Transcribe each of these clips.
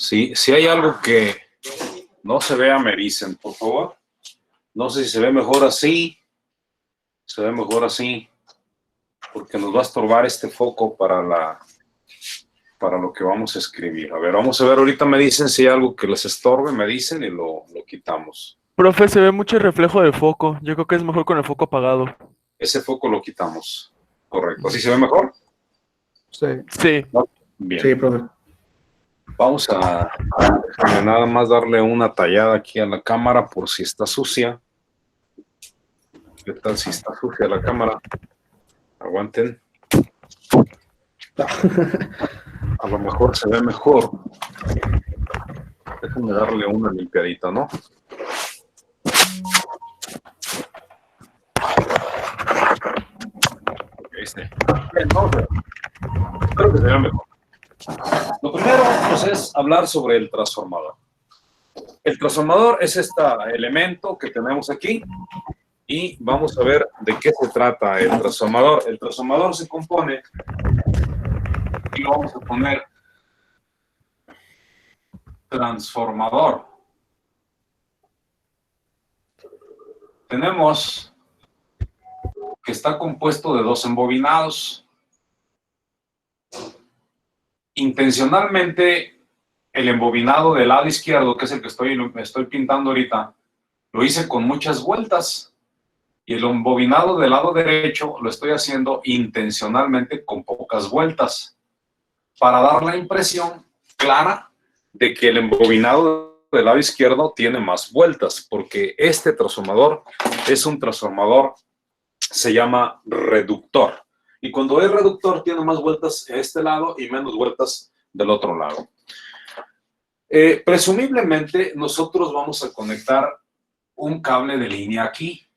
Si hay algo que no se vea, me dicen, por favor. No sé si se ve mejor así. Se ve mejor así. Porque nos va a estorbar este foco para lo que vamos a escribir. A ver, vamos a ver, ahorita me dicen si hay algo que les estorbe, me dicen y lo quitamos. Profe, se ve mucho el reflejo del foco. Yo creo que es mejor con el foco apagado. Ese foco lo quitamos. Correcto. ¿Así se ve mejor? Sí. Sí. ¿No? Bien. Sí, profe. Vamos a nada más darle una tallada aquí a la cámara por si está sucia. ¿Qué tal si está sucia la cámara? Aguanten. A lo mejor se ve mejor. Déjenme darle una limpiadita, ¿no? Bien, ¿no? Espero que se vea mejor. Lo primero pues, es hablar sobre el transformador. El transformador es este elemento que tenemos aquí y vamos a ver de qué se trata el transformador. El transformador se compone, y lo vamos a poner transformador. Tenemos que está compuesto de dos embobinados. Intencionalmente, el embobinado del lado izquierdo, que es el que estoy pintando ahorita, lo hice con muchas vueltas. Y el embobinado del lado derecho lo estoy haciendo intencionalmente con pocas vueltas, para dar la impresión clara de que el embobinado del lado izquierdo tiene más vueltas, porque este transformador es un transformador, se llama reductor. Y cuando es reductor tiene más vueltas a este lado y menos vueltas del otro lado. Presumiblemente nosotros vamos a conectar un cable de línea aquí.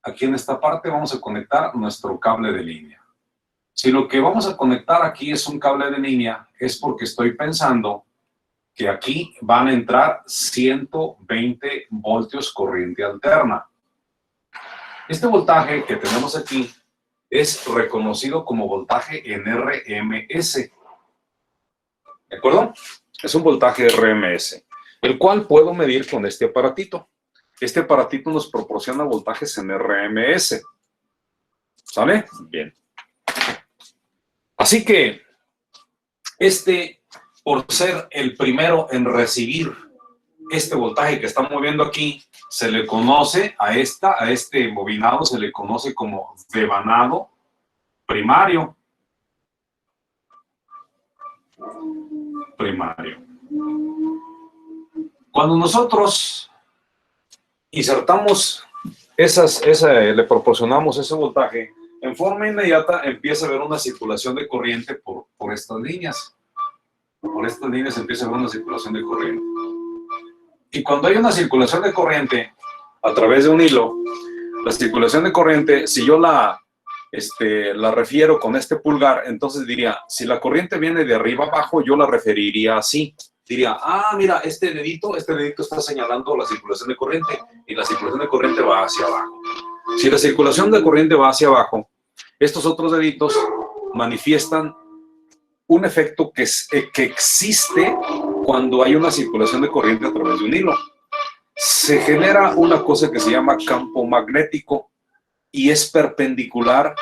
Aquí en esta parte vamos a conectar nuestro cable de línea. Si lo que vamos a conectar aquí es un cable de línea, es porque estoy pensando que aquí van a entrar 120 voltios corriente alterna. Este voltaje que tenemos aquí es reconocido como voltaje en RMS. ¿De acuerdo? Es un voltaje RMS, el cual puedo medir con este aparatito. Este aparatito nos proporciona voltajes en RMS. ¿Sale? Bien. Así que, por ser el primero en recibir este voltaje que estamos viendo aquí, se le conoce a este bobinado, se le conoce como devanado primario. Cuando nosotros insertamos le proporcionamos ese voltaje, en forma inmediata empieza a haber una circulación de corriente por estas líneas. Por estas líneas empieza a haber una circulación de corriente. Y cuando hay una circulación de corriente a través de un hilo, la circulación de corriente, si yo la refiero con este pulgar, entonces diría, si la corriente viene de arriba abajo, yo la referiría así. Diría, mira, este dedito está señalando la circulación de corriente y la circulación de corriente va hacia abajo. Si la circulación de corriente va hacia abajo, estos otros deditos manifiestan un efecto que existe cuando hay una circulación de corriente a través de un hilo. Se genera una cosa que se llama campo magnético y es perpendicular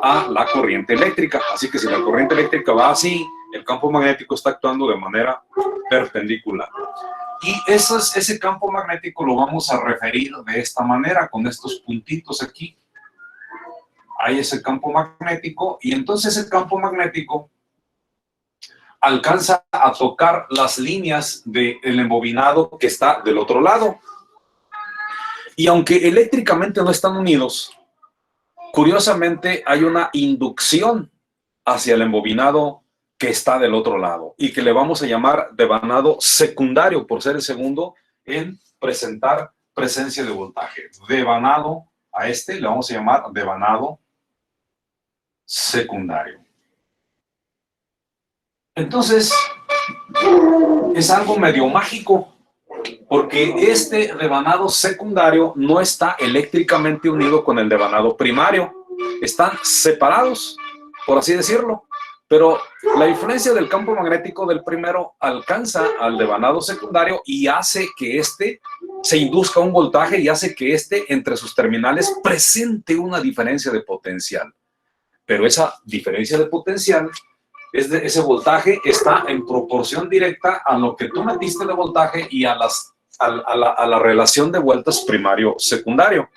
a la corriente eléctrica. Así que si la corriente eléctrica va así, el campo magnético está actuando de manera perpendicular. Y ese campo magnético lo vamos a referir de esta manera, con estos puntitos aquí. Hay ese campo magnético y entonces ese campo magnético alcanza a tocar las líneas del embobinado que está del otro lado. Y aunque eléctricamente no están unidos, curiosamente hay una inducción hacia el embobinado que está del otro lado y que le vamos a llamar devanado secundario por ser el segundo en presentar presencia de voltaje. Devanado a le vamos a llamar devanado secundario. Entonces, es algo medio mágico, porque este devanado secundario no está eléctricamente unido con el devanado primario. Están separados, por así decirlo, Pero la influencia del campo magnético del primero alcanza al devanado secundario y hace que éste se induzca un voltaje y hace que éste entre sus terminales presente una diferencia de potencial. Pero esa diferencia de potencial, ese voltaje está en proporción directa a lo que tú metiste de voltaje y a la relación de vueltas primario-secundario.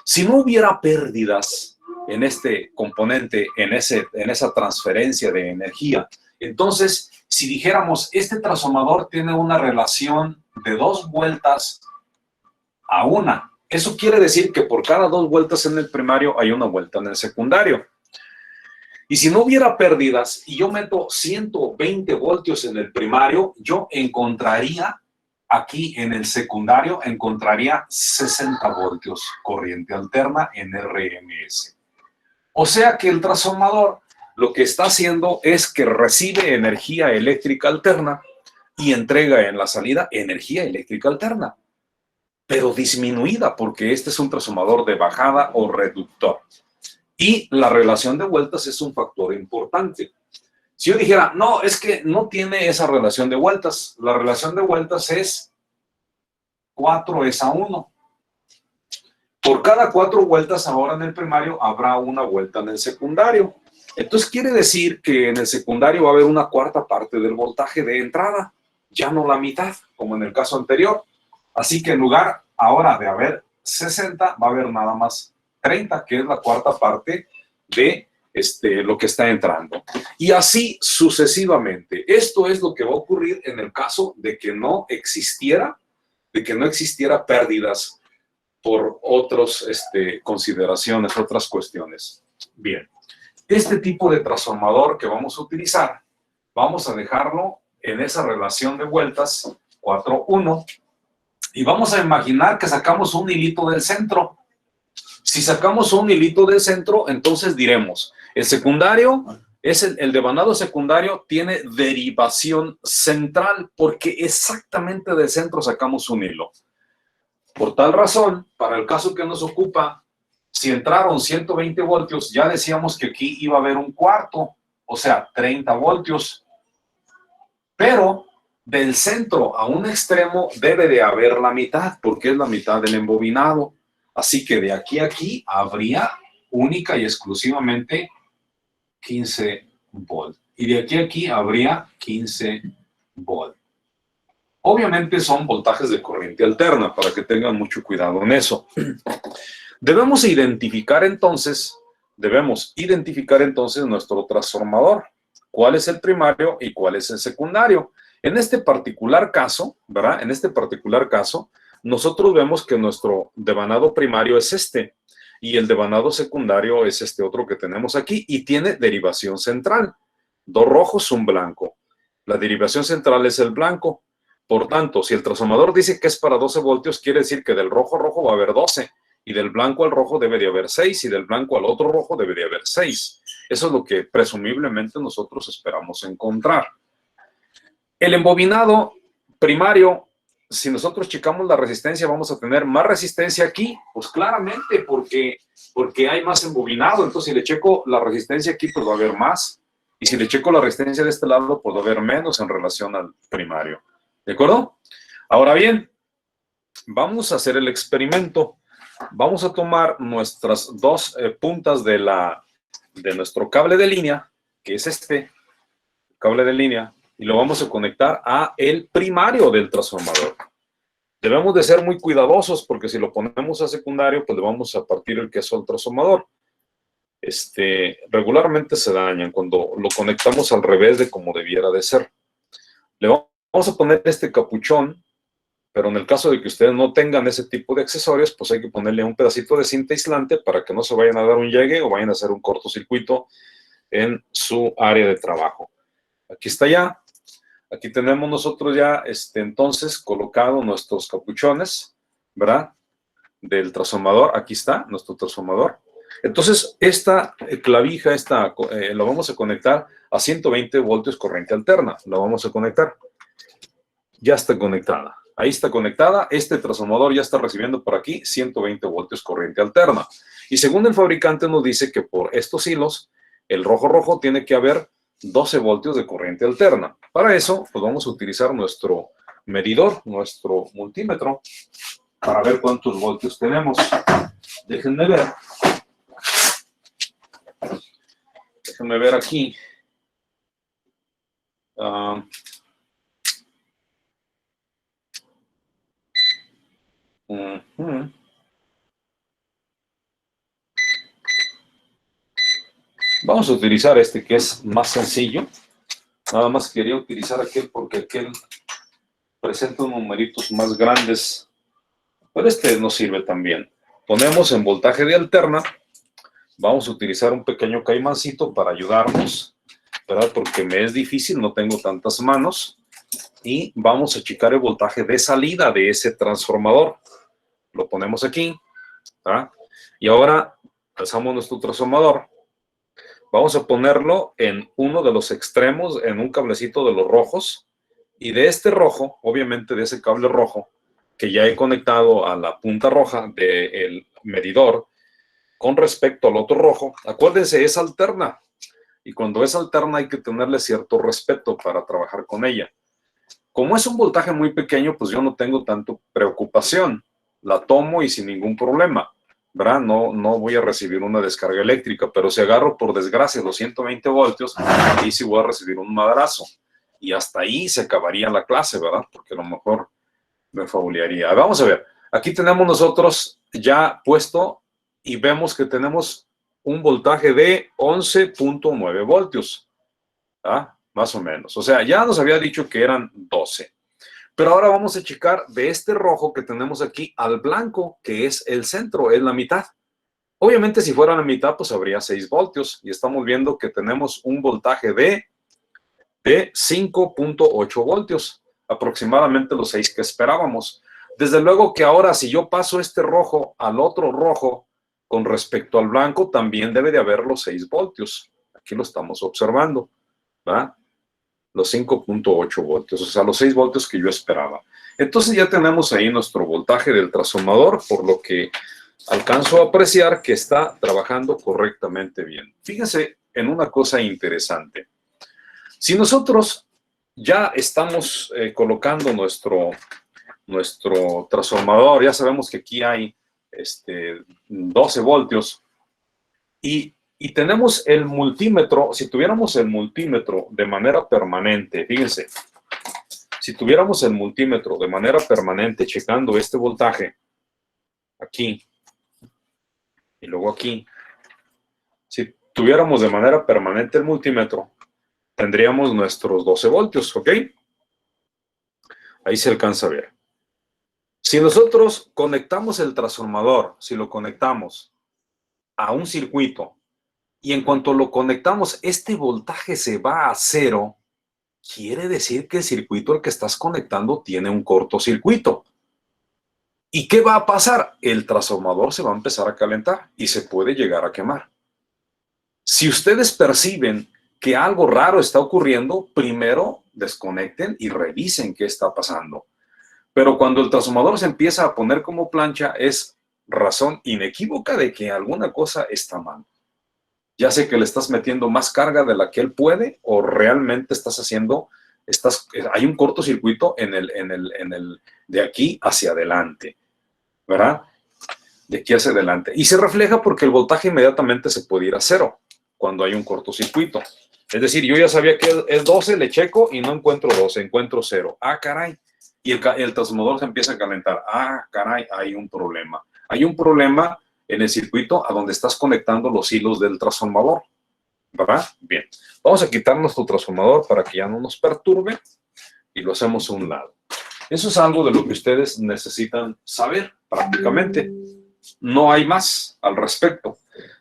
Si no hubiera pérdidas en este componente, en esa transferencia de energía, entonces, si dijéramos, este transformador tiene una relación de 2 vueltas a 1, eso quiere decir que por cada 2 vueltas en el primario hay 1 vuelta en el secundario. Y si no hubiera pérdidas y yo meto 120 voltios en el primario, yo encontraría aquí en el secundario, encontraría 60 voltios corriente alterna en RMS. O sea que el transformador lo que está haciendo es que recibe energía eléctrica alterna y entrega en la salida energía eléctrica alterna, pero disminuida porque este es un transformador de bajada o reductor. Y la relación de vueltas es un factor importante. Si yo dijera, no, es que no tiene esa relación de vueltas, la relación de vueltas es 4:1. Por cada 4 vueltas ahora en el primario habrá 1 vuelta en el secundario. Entonces quiere decir que en el secundario va a haber 1/4 parte del voltaje de entrada, ya no la mitad, como en el caso anterior. Así que en lugar ahora de haber 60, va a haber nada más 30, que es la 1/4 parte de lo que está entrando. Y así sucesivamente. Esto es lo que va a ocurrir en el caso de que no existiera pérdidas por otras consideraciones, otras cuestiones. Bien, este tipo de transformador que vamos a utilizar, vamos a dejarlo en esa relación de vueltas 4:1 y vamos a imaginar que sacamos un hilito del centro. Si sacamos un hilito del centro, entonces diremos, el secundario, el devanado secundario tiene derivación central porque exactamente del centro sacamos un hilo. Por tal razón, para el caso que nos ocupa, si entraron 120 voltios, ya decíamos que aquí iba a haber 1/4, o sea, 30 voltios. Pero del centro a un extremo debe de haber la mitad, porque es la mitad del embobinado. Así que de aquí a aquí habría única y exclusivamente 15 volt. Y de aquí a aquí habría 15 volt. Obviamente son voltajes de corriente alterna, para que tengan mucho cuidado en eso. Debemos identificar entonces nuestro transformador. ¿Cuál es el primario y cuál es el secundario? En este particular caso, ¿verdad? En este particular caso, nosotros vemos que nuestro devanado primario es este y el devanado secundario es este otro que tenemos aquí y tiene derivación central. 2 rojos, 1 blanco. La derivación central es el blanco. Por tanto, si el transformador dice que es para 12 voltios, quiere decir que del rojo a rojo va a haber 12, y del blanco al rojo debe de haber 6, y del blanco al otro rojo debe de haber 6. Eso es lo que presumiblemente nosotros esperamos encontrar. El embobinado primario, si nosotros checamos la resistencia, vamos a tener más resistencia aquí, pues claramente porque hay más embobinado. Entonces, si le checo la resistencia aquí, pues va a haber más. Y si le checo la resistencia de este lado, pues va a haber menos en relación al primario. ¿De acuerdo? Ahora bien, vamos a hacer el experimento. Vamos a tomar nuestras 2 puntas de nuestro cable de línea, que es este cable de línea, y lo vamos a conectar a el primario del transformador. Debemos de ser muy cuidadosos porque si lo ponemos a secundario, pues le vamos a partir el queso al transformador. Regularmente se dañan cuando lo conectamos al revés de como debiera de ser. Le vamos a poner este capuchón, pero en el caso de que ustedes no tengan ese tipo de accesorios, pues hay que ponerle un pedacito de cinta aislante para que no se vayan a dar un llegue o vayan a hacer un cortocircuito en su área de trabajo. Aquí está ya. Aquí tenemos nosotros ya, entonces, colocado nuestros capuchones, ¿verdad? Del transformador. Aquí está nuestro transformador. Entonces, esta clavija, lo vamos a conectar a 120 voltios corriente alterna. La vamos a conectar. Ya está conectada. Ahí está conectada. Este transformador ya está recibiendo por aquí 120 voltios corriente alterna. Y según el fabricante nos dice que por estos hilos, el rojo tiene que haber 12 voltios de corriente alterna. Para eso, pues vamos a utilizar nuestro medidor, nuestro multímetro, para ver cuántos voltios tenemos. Déjenme ver. Déjenme ver aquí. Vamos a utilizar este que es más sencillo. Nada más quería utilizar aquel porque aquel presenta unos numeritos más grandes. Pero este nos sirve también. Ponemos en voltaje de alterna. Vamos a utilizar un pequeño caimancito para ayudarnos, ¿verdad? Porque me es difícil, no tengo tantas manos. Y vamos a checar el voltaje de salida de ese transformador. Lo ponemos aquí, ¿verdad? Y ahora pasamos nuestro transformador. Vamos a ponerlo en uno de los extremos, en un cablecito de los rojos. Y de este rojo, obviamente de ese cable rojo, que ya he conectado a la punta roja del medidor, con respecto al otro rojo, acuérdense, es alterna. Y cuando es alterna hay que tenerle cierto respeto para trabajar con ella. Como es un voltaje muy pequeño, pues yo no tengo tanto preocupación. La tomo y sin ningún problema, ¿verdad? No voy a recibir una descarga eléctrica, pero si agarro por desgracia los 120 voltios, ahí sí voy a recibir un madrazo. Y hasta ahí se acabaría la clase, ¿verdad? Porque a lo mejor me fabulearía. Vamos a ver, aquí tenemos nosotros ya puesto y vemos que tenemos un voltaje de 11.9 voltios, ¿ah? Más o menos. O sea, ya nos había dicho que eran 12. Pero ahora vamos a checar de este rojo que tenemos aquí al blanco, que es el centro, es la mitad. Obviamente, si fuera la mitad, pues habría 6 voltios. Y estamos viendo que tenemos un voltaje de 5.8 voltios, aproximadamente los 6 que esperábamos. Desde luego que ahora, si yo paso este rojo al otro rojo con respecto al blanco, también debe de haber los 6 voltios. Aquí lo estamos observando, ¿va? Los 5.8 voltios, o sea, los 6 voltios que yo esperaba. Entonces ya tenemos ahí nuestro voltaje del transformador, por lo que alcanzo a apreciar que está trabajando correctamente bien. Fíjense en una cosa interesante. Si nosotros ya estamos colocando nuestro transformador, ya sabemos que aquí hay 12 voltios y tenemos el multímetro. Si tuviéramos el multímetro de manera permanente, fíjense, si tuviéramos el multímetro de manera permanente checando este voltaje, aquí y luego aquí, si tuviéramos de manera permanente el multímetro, tendríamos nuestros 12 voltios, ¿ok? Ahí se alcanza a ver. Si nosotros conectamos el transformador, si lo conectamos a un circuito y en cuanto lo conectamos, este voltaje se va a cero, quiere decir que el circuito al que estás conectando tiene un cortocircuito. ¿Y qué va a pasar? El transformador se va a empezar a calentar y se puede llegar a quemar. Si ustedes perciben que algo raro está ocurriendo, primero desconecten y revisen qué está pasando. Pero cuando el transformador se empieza a poner como plancha, es razón inequívoca de que alguna cosa está mal. Ya sé que le estás metiendo más carga de la que él puede o realmente estás haciendo, hay un cortocircuito de aquí hacia adelante, ¿verdad? De aquí hacia adelante. Y se refleja porque el voltaje inmediatamente se puede ir a cero cuando hay un cortocircuito. Es decir, yo ya sabía que es 12, le checo y no encuentro 12, encuentro 0. Ah, caray. Y el transformador se empieza a calentar. Ah, caray, hay un problema. Hay un problema en el circuito a donde estás conectando los hilos del transformador, ¿verdad? Bien. Vamos a quitar nuestro transformador para que ya no nos perturbe y lo hacemos a un lado. Eso es algo de lo que ustedes necesitan saber prácticamente. No hay más al respecto.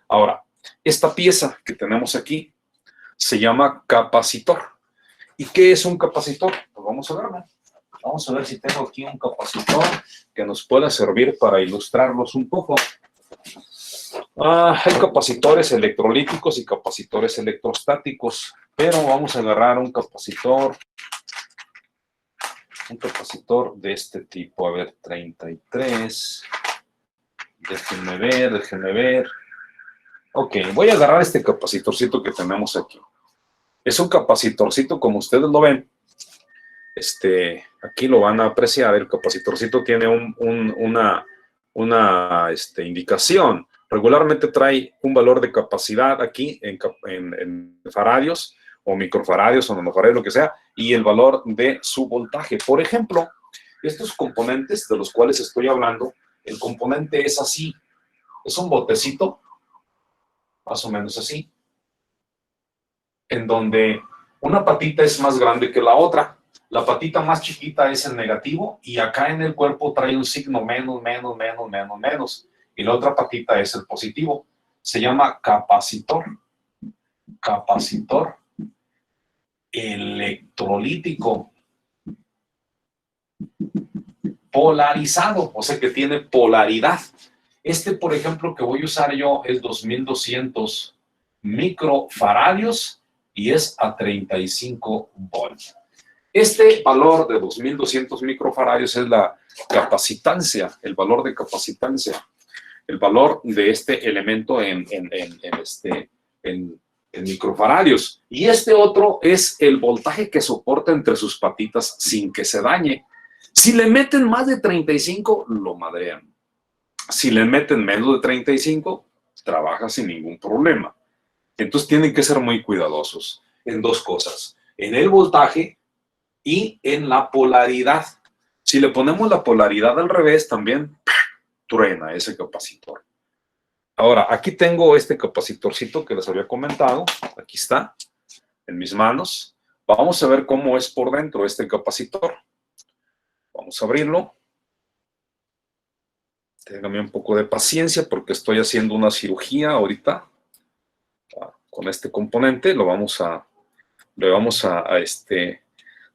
Ahora, esta pieza que tenemos aquí se llama capacitor. ¿Y qué es un capacitor? Pues vamos a verlo. Vamos a ver si tengo aquí un capacitor que nos pueda servir para ilustrarlos un poco. Hay capacitores electrolíticos y capacitores electrostáticos, pero vamos a agarrar un capacitor de este tipo. A ver, 33. Déjenme ver. Ok, voy a agarrar este capacitorcito que tenemos aquí. Es un capacitorcito como ustedes lo ven. Aquí lo van a apreciar. El capacitorcito tiene una indicación. Regularmente trae un valor de capacidad aquí en faradios o microfaradios o nanofaradios, lo que sea, y el valor de su voltaje. Por ejemplo, estos componentes de los cuales estoy hablando, el componente es así. Es un botecito, más o menos así, en donde una patita es más grande que la otra. La patita más chiquita es el negativo y acá en el cuerpo trae un signo menos, menos, menos, menos, menos. Y la otra patita es el positivo. Se llama capacitor. Capacitor electrolítico polarizado, o sea que tiene polaridad. Por ejemplo, que voy a usar yo es 2200 microfaradios y es a 35 volts. Este valor de 2200 microfaradios es la capacitancia, el valor de capacitancia, el valor de este elemento en microfaradios. Y este otro es el voltaje que soporta entre sus patitas sin que se dañe. Si le meten más de 35, lo madrean. Si le meten menos de 35, trabaja sin ningún problema. Entonces tienen que ser muy cuidadosos en dos cosas, en el voltaje y en la polaridad. Si le ponemos la polaridad al revés, también truena ese capacitor. Ahora, aquí tengo este capacitorcito que les había comentado. Aquí está, en mis manos. Vamos a ver cómo es por dentro este capacitor. Vamos a abrirlo. Téngame un poco de paciencia porque estoy haciendo una cirugía ahorita con este componente. Le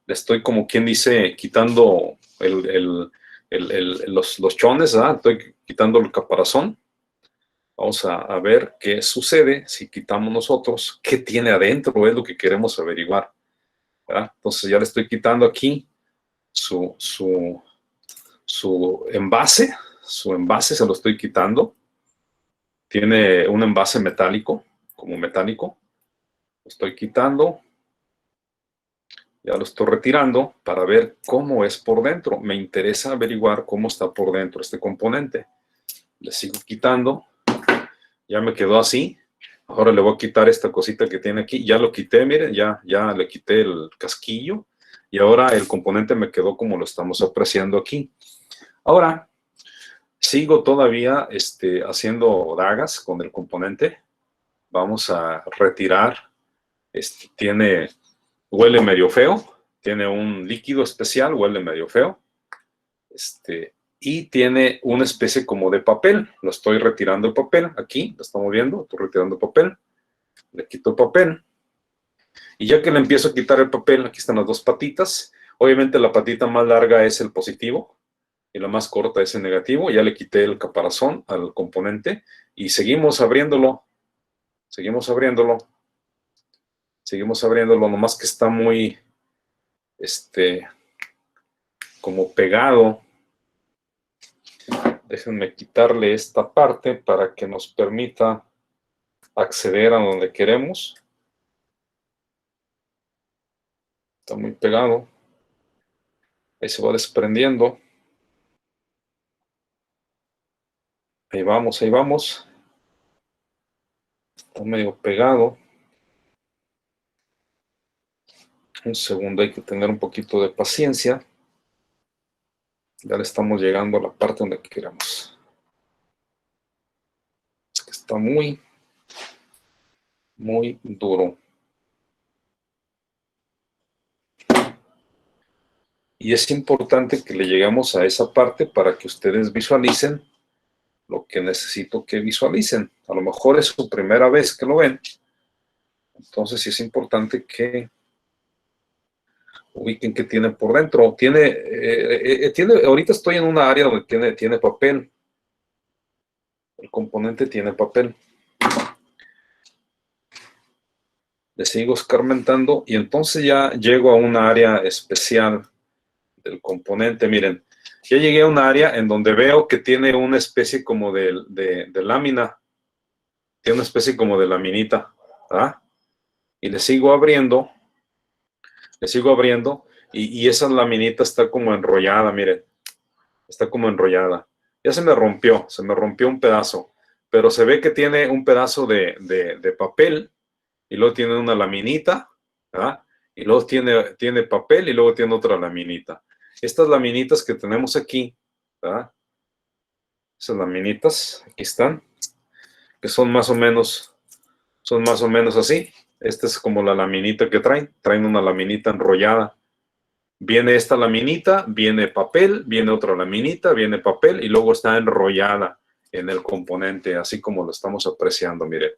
estoy como quien dice quitando los chones, ¿verdad? Estoy quitando el caparazón. Vamos a ver qué sucede si quitamos nosotros, qué tiene adentro, es lo que queremos averiguar, ¿verdad? Entonces ya le estoy quitando aquí su envase se lo estoy quitando. Tiene un envase metálico, como metálico. Lo estoy quitando. Ya lo estoy retirando para ver cómo es por dentro. Me interesa averiguar cómo está por dentro este componente. Le sigo quitando. Ya me quedó así. Ahora le voy a quitar esta cosita que tiene aquí. Ya lo quité, miren, ya le quité el casquillo. Y ahora el componente me quedó como lo estamos apreciando aquí. Ahora, sigo todavía haciendo dagas con el componente. Vamos a retirar. Huele medio feo. Tiene un líquido especial, huele medio feo. Y tiene una especie como de papel. Lo estoy retirando el papel. Aquí, lo estamos viendo. Estoy retirando el papel. Le quito el papel. Y ya que le empiezo a quitar el papel, aquí están las dos patitas. Obviamente la patita más larga es el positivo y la más corta es el negativo. Ya le quité el caparazón al componente y seguimos abriéndolo. Seguimos abriéndolo. Seguimos abriéndolo, nomás que está muy, como pegado. Déjenme quitarle esta parte para que nos permita acceder a donde queremos. Está muy pegado. Ahí se va desprendiendo. Ahí vamos, ahí vamos. Está medio pegado. Un segundo, hay que tener un poquito de paciencia. Ya le estamos llegando a la parte donde queremos. Está muy, muy duro. Y es importante que le lleguemos a esa parte para que ustedes visualicen lo que necesito que visualicen. A lo mejor es su primera vez que lo ven. Entonces sí es importante que ubiquen qué tiene por dentro. Ahorita estoy en una área donde tiene papel. El componente tiene papel. Le sigo escarmentando y entonces ya llego a una área especial del componente. Miren, ya llegué a un área en donde veo que tiene una especie como de lámina. Tiene una especie como de laminita, ¿verdad? y le sigo abriendo, y esa laminita está como enrollada, miren, está como enrollada. Ya se me rompió un pedazo, pero se ve que tiene un pedazo de papel, y luego tiene una laminita, ¿verdad? Y luego tiene papel, y luego tiene otra laminita. Estas laminitas que tenemos aquí, ¿verdad? Esas laminitas, aquí están, que son más o menos así. Esta es como la laminita que traen una laminita enrollada. Viene esta laminita, viene papel, viene otra laminita, viene papel, y luego está enrollada en el componente, así como lo estamos apreciando, miren.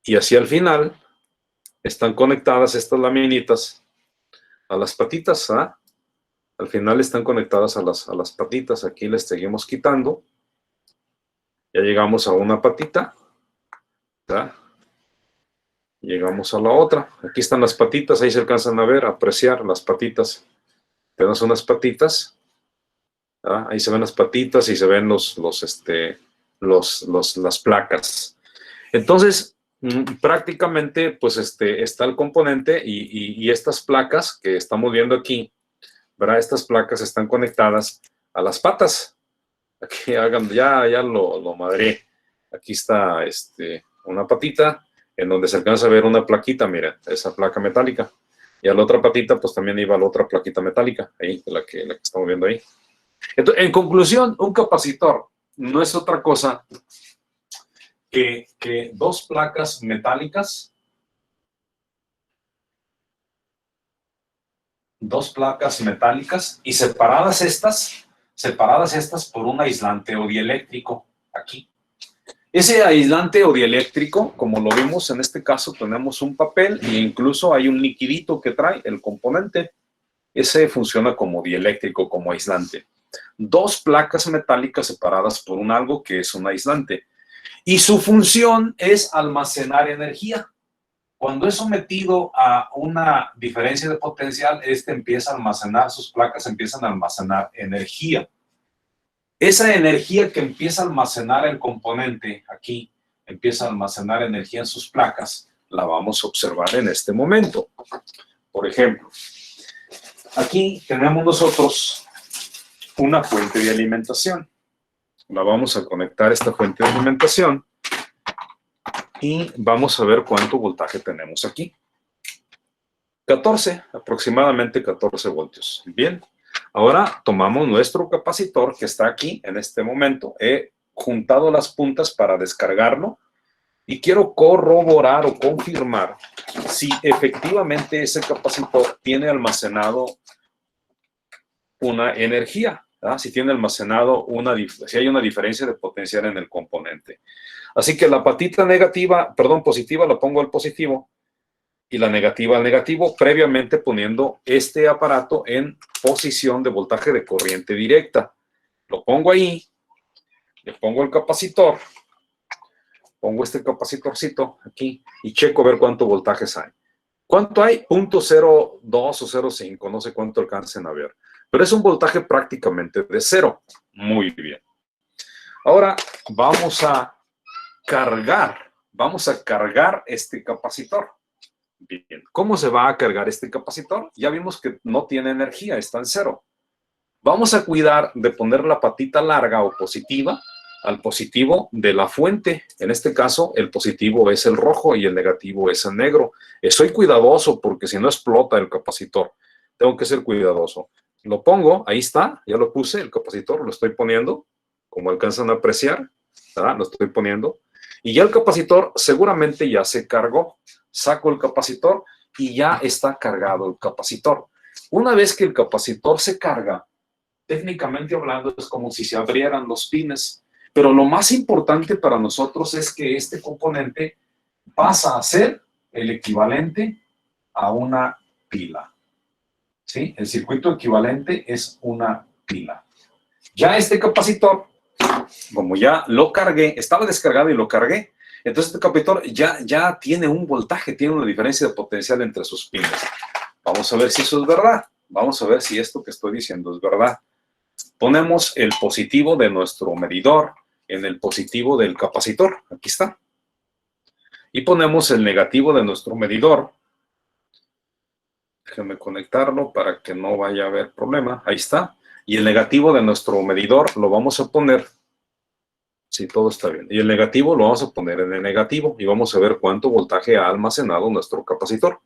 Y así al final están conectadas estas laminitas a las patitas, ¿ah? Al final están conectadas a las patitas. Aquí les seguimos quitando. Ya llegamos a una patita, ¿verdad? Llegamos a la otra. Aquí están las patitas, ahí se alcanzan a ver, a apreciar las patitas. Tenemos unas patitas, ¿verdad? Ahí se ven las patitas y se ven las placas. Entonces, prácticamente, pues está el componente y estas placas que estamos viendo aquí, ¿verdad? Estas placas están conectadas a las patas. Aquí ya lo madré. Aquí está una patita en donde se alcanza a ver una plaquita, mira, esa placa metálica. Y a la otra patita, pues también iba la otra plaquita metálica, ahí, la que estamos viendo ahí. Entonces, en conclusión, un capacitor no es otra cosa que dos placas metálicas, y separadas estas por un aislante o dieléctrico, aquí. Ese aislante o dieléctrico, como lo vimos en este caso, tenemos un papel e incluso hay un liquidito que trae el componente. Ese funciona como dieléctrico, como aislante. Dos placas metálicas separadas por un algo que es un aislante. Y su función es almacenar energía. Cuando es sometido a una diferencia de potencial, empieza a almacenar, sus placas empiezan a almacenar energía. Esa energía que empieza a almacenar el componente aquí, empieza a almacenar energía en sus placas, la vamos a observar en este momento. Por ejemplo, aquí tenemos nosotros una fuente de alimentación. La vamos a conectar a esta fuente de alimentación y vamos a ver cuánto voltaje tenemos aquí. 14, aproximadamente 14 voltios. Bien. Ahora tomamos nuestro capacitor que está aquí en este momento. He juntado las puntas para descargarlo y quiero corroborar o confirmar si efectivamente ese capacitor tiene almacenado una energía, ¿verdad? Si tiene almacenado si hay una diferencia de potencial en el componente. Así que la patita positiva la pongo al positivo y la negativa al negativo, previamente poniendo este aparato en posición de voltaje de corriente directa. Lo pongo ahí, le pongo el capacitor, pongo este capacitorcito aquí y checo ver cuánto voltajes hay. ¿Cuánto hay? 0.02 o 0.5, no sé cuánto alcancen a ver. Pero es un voltaje prácticamente de cero. Muy bien. Ahora vamos a cargar este capacitor. Bien, ¿cómo se va a cargar este capacitor? Ya vimos que no tiene energía, está en cero. Vamos a cuidar de poner la patita larga o positiva al positivo de la fuente. En este caso, el positivo es el rojo y el negativo es el negro. Soy cuidadoso porque si no explota el capacitor. Tengo que ser cuidadoso. Lo pongo, ahí está, ya lo puse, el capacitor, lo estoy poniendo, como alcanzan a apreciar, ¿verdad? Lo estoy poniendo. Y ya el capacitor seguramente ya se cargó. Saco el capacitor y ya está cargado el capacitor. Una vez que el capacitor se carga, técnicamente hablando es como si se abrieran los pines, pero lo más importante para nosotros es que este componente pasa a ser el equivalente a una pila. ¿Sí? El circuito equivalente es una pila. Ya este capacitor, como ya lo cargué, estaba descargado y lo cargué, entonces este capacitor ya tiene un voltaje, tiene una diferencia de potencial entre sus pines. Vamos a ver si eso es verdad. Vamos a ver si esto que estoy diciendo es verdad. Ponemos el positivo de nuestro medidor en el positivo del capacitor. Aquí está. y ponemos el negativo de nuestro medidor. Déjenme conectarlo para que no vaya a haber problema. Ahí está. Y el negativo de nuestro medidor lo vamos a poner, si todo está bien. Y el negativo lo vamos a poner en el negativo y vamos a ver cuánto voltaje ha almacenado nuestro capacitor.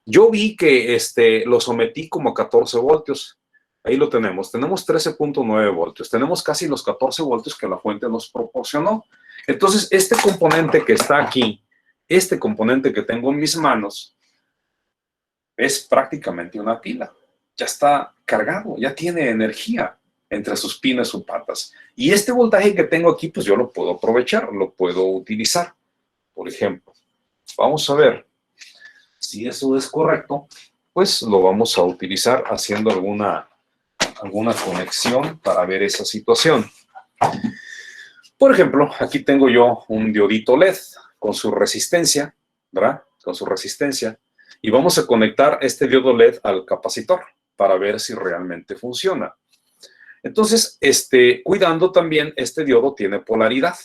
Yo vi que lo sometí como a 14 voltios. Ahí lo tenemos. Tenemos 13.9 voltios. Tenemos casi los 14 voltios que la fuente nos proporcionó. Entonces, este componente que está aquí, este componente que tengo en mis manos, es prácticamente una pila. Ya está cargado, ya tiene energía entre sus pinas o patas. Y este voltaje que tengo aquí, pues yo lo puedo aprovechar, lo puedo utilizar. Por ejemplo, vamos a ver si eso es correcto, pues lo vamos a utilizar haciendo alguna conexión para ver esa situación. Por ejemplo, aquí tengo yo un diodito LED con su resistencia, ¿verdad? Con su resistencia. Y vamos a conectar este diodo LED al capacitor para ver si realmente funciona. Entonces, cuidando también, este diodo tiene polaridad.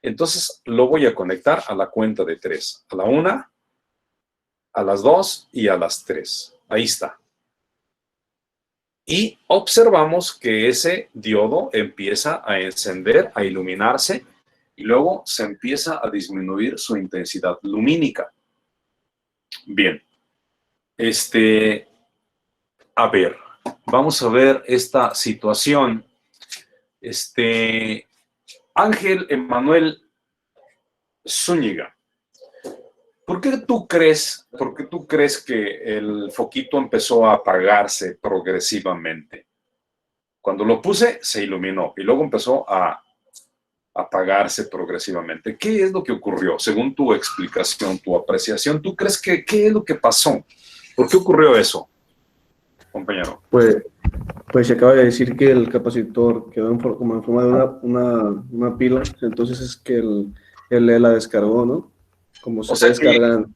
Entonces, lo voy a conectar a la cuenta de 3. A la 1, a las 2 y a las 3. Ahí está. Y observamos que ese diodo empieza a encender, a iluminarse, y luego se empieza a disminuir su intensidad lumínica. Bien. A ver, vamos a ver esta situación. Ángel Emanuel Zúñiga, ¿por qué tú crees que el foquito empezó a apagarse progresivamente? Cuando lo puse, se iluminó y luego empezó a apagarse progresivamente. ¿Qué es lo que ocurrió? Según tu explicación, tu apreciación, ¿tú crees que qué es lo que pasó? ¿Por qué ocurrió eso, compañero? Pues se acaba de decir que el capacitor quedó como en forma de una pila, entonces es que él la descargó, ¿no? Como se descargan.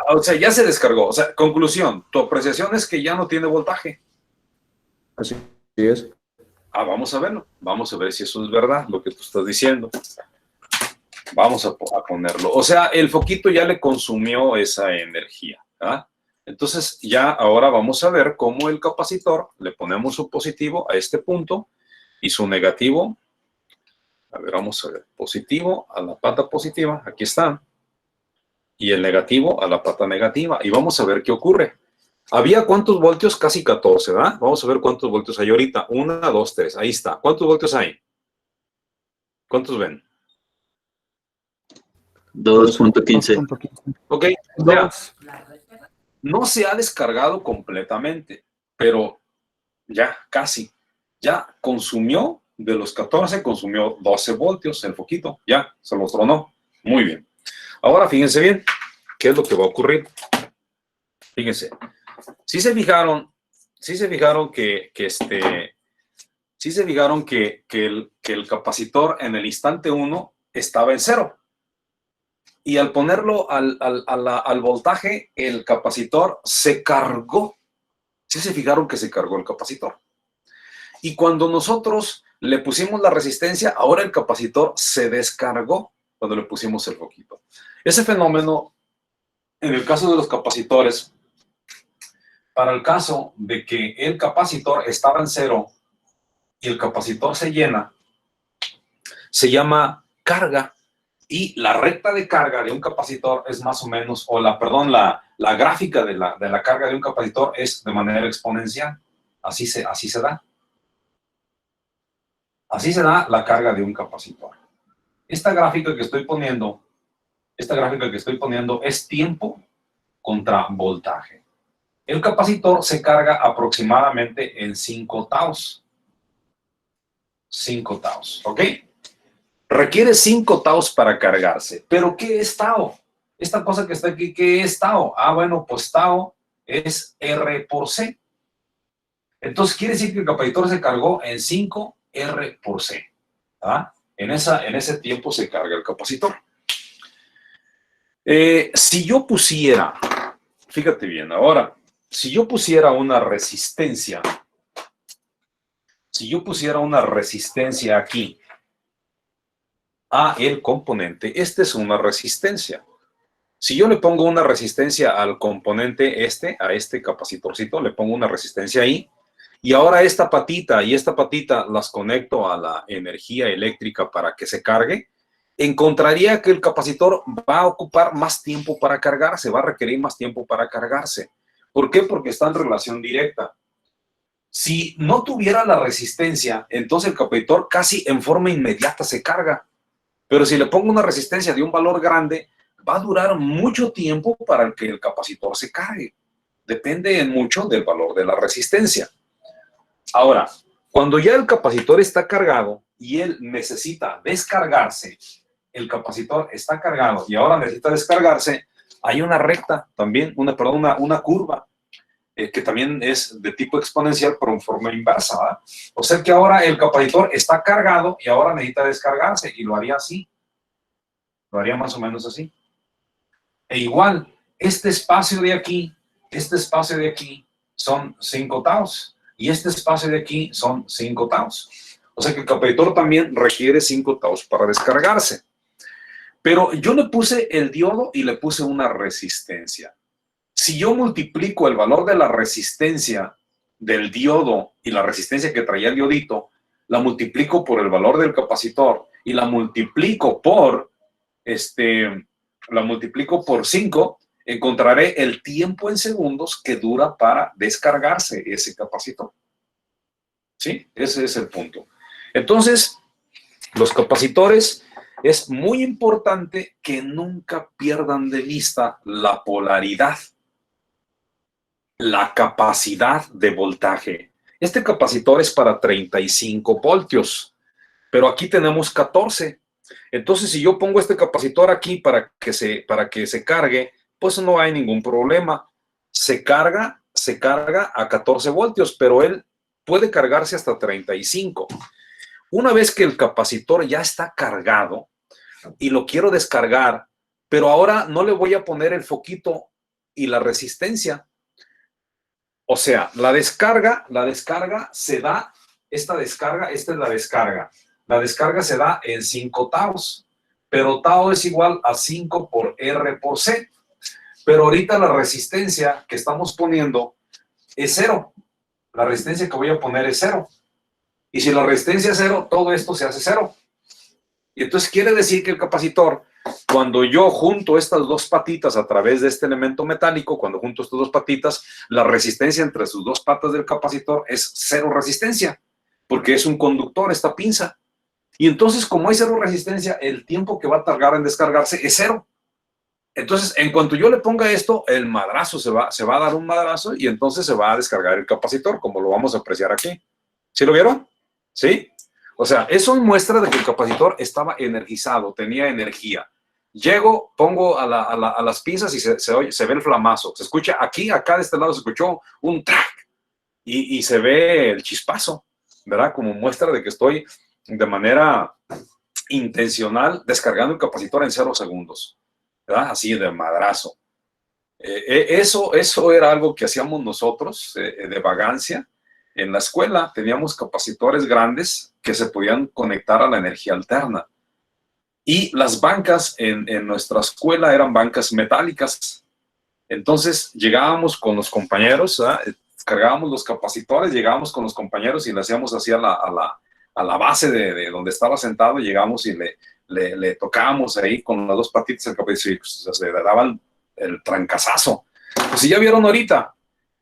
O sea, ya se descargó. O sea, conclusión, tu apreciación es que ya no tiene voltaje. Así es. Vamos a verlo. Vamos a ver si eso es verdad, lo que tú estás diciendo. Vamos a ponerlo. O sea, el foquito ya le consumió esa energía. ¿Ah? Entonces, ya ahora vamos a ver cómo el capacitor, le ponemos su positivo a este punto y su negativo. A ver, vamos a ver. Positivo a la pata positiva. Aquí está. Y el negativo a la pata negativa. Y vamos a ver qué ocurre. ¿Había cuántos voltios? Casi 14, ¿verdad? Vamos a ver cuántos voltios hay ahorita. 1, 2, 3. Ahí está. ¿Cuántos voltios hay? ¿Cuántos ven? 2.15. Ok. O sea, no se ha descargado completamente, pero ya casi. Ya consumió, de los 14, consumió 12 voltios el foquito. Ya, se los tronó. Muy bien. Ahora, fíjense bien, ¿qué es lo que va a ocurrir? Fíjense. Sí se fijaron que el capacitor en el instante 1 estaba en 0. Y al ponerlo al voltaje, el capacitor se cargó. Sí se fijaron que se cargó el capacitor. Y cuando nosotros le pusimos la resistencia, ahora el capacitor se descargó cuando le pusimos el foquito. Ese fenómeno, en el caso de los capacitores, para el caso de que el capacitor estaba en 0 y el capacitor se llena, se llama carga. Y la recta de carga de un capacitor es más o menos, la gráfica de la carga de un capacitor es de manera exponencial. Así se da. Así se da la carga de un capacitor. Esta gráfica que estoy poniendo es tiempo contra voltaje. El capacitor se carga aproximadamente en 5 taos. 5 taos, ¿ok? Requiere 5 taos para cargarse. ¿Pero qué es tao? Esta cosa que está aquí, ¿qué es tao? Bueno, pues tao es R por C. Entonces quiere decir que el capacitor se cargó en 5 R por C. En ese tiempo se carga el capacitor. Si yo pusiera, fíjate bien, ahora, si yo pusiera una resistencia aquí, a el componente. Esta es una resistencia. Si yo le pongo una resistencia al componente a este capacitorcito, le pongo una resistencia ahí, y ahora esta patita y esta patita las conecto a la energía eléctrica para que se cargue, encontraría que el capacitor va a ocupar más tiempo para cargarse, va a requerir más tiempo para cargarse. ¿Por qué? Porque está en relación directa. Si no tuviera la resistencia, entonces el capacitor casi en forma inmediata se carga. Pero si le pongo una resistencia de un valor grande, va a durar mucho tiempo para que el capacitor se cargue. Depende mucho del valor de la resistencia. Ahora, cuando ya el capacitor está cargado y él necesita descargarse, el capacitor está cargado y ahora necesita descargarse, hay una recta también, una curva, que también es de tipo exponencial, pero en forma inversa, ¿verdad? O sea que ahora el capacitor está cargado y ahora necesita descargarse, y lo haría así. Lo haría más o menos así. E igual, este espacio de aquí son 5 taus, y este espacio de aquí son 5 taus. O sea que el capacitor también requiere 5 taus para descargarse. Pero yo le puse el diodo y le puse una resistencia. Si yo multiplico el valor de la resistencia del diodo y la resistencia que traía el diodito, la multiplico por el valor del capacitor y la multiplico por 5, encontraré el tiempo en segundos que dura para descargarse ese capacitor. ¿Sí? Ese es el punto. Entonces, los capacitores, es muy importante que nunca pierdan de vista la polaridad, la capacidad de voltaje. Este capacitor es para 35 voltios, pero aquí tenemos 14. Entonces, si yo pongo este capacitor aquí para que se cargue, pues no hay ningún problema. Se carga a 14 voltios, pero él puede cargarse hasta 35. Una vez que el capacitor ya está cargado y lo quiero descargar, pero ahora no le voy a poner el foquito y la resistencia. O sea, la descarga se da, esta es la descarga. La descarga se da en 5 taus, pero tau es igual a 5 por R por C. Pero ahorita la resistencia que estamos poniendo es 0. La resistencia que voy a poner es 0. Y si la resistencia es 0, todo esto se hace 0. Y entonces quiere decir que el capacitor, cuando yo junto estas dos patitas a través de este elemento metálico, cuando junto estas dos patitas, la resistencia entre sus dos patas del capacitor es 0 resistencia, porque es un conductor esta pinza. Y entonces, como hay 0 resistencia, el tiempo que va a tardar en descargarse es 0. Entonces, en cuanto yo le ponga esto, el madrazo se va a dar un madrazo y entonces se va a descargar el capacitor, como lo vamos a apreciar aquí. ¿Sí lo vieron? ¿Sí? O sea, eso muestra de que el capacitor estaba energizado, tenía energía. Llego, pongo a las pinzas y se ve el flamazo. Se escucha aquí, acá de este lado se escuchó un track y se ve el chispazo, ¿verdad? Como muestra de que estoy de manera intencional descargando el capacitor en 0 segundos, ¿verdad? Así de madrazo. Eso era algo que hacíamos nosotros de vagancia. En la escuela teníamos capacitores grandes que se podían conectar a la energía alterna. Y las bancas en nuestra escuela eran bancas metálicas. Entonces llegábamos con los compañeros, ¿verdad? Cargábamos los capacitores, llegábamos con los compañeros y le hacíamos así a la base de donde estaba sentado, llegamos y le tocábamos ahí con las dos patitas el capacitor y se le daba el trancazazo. Pues si ya vieron ahorita,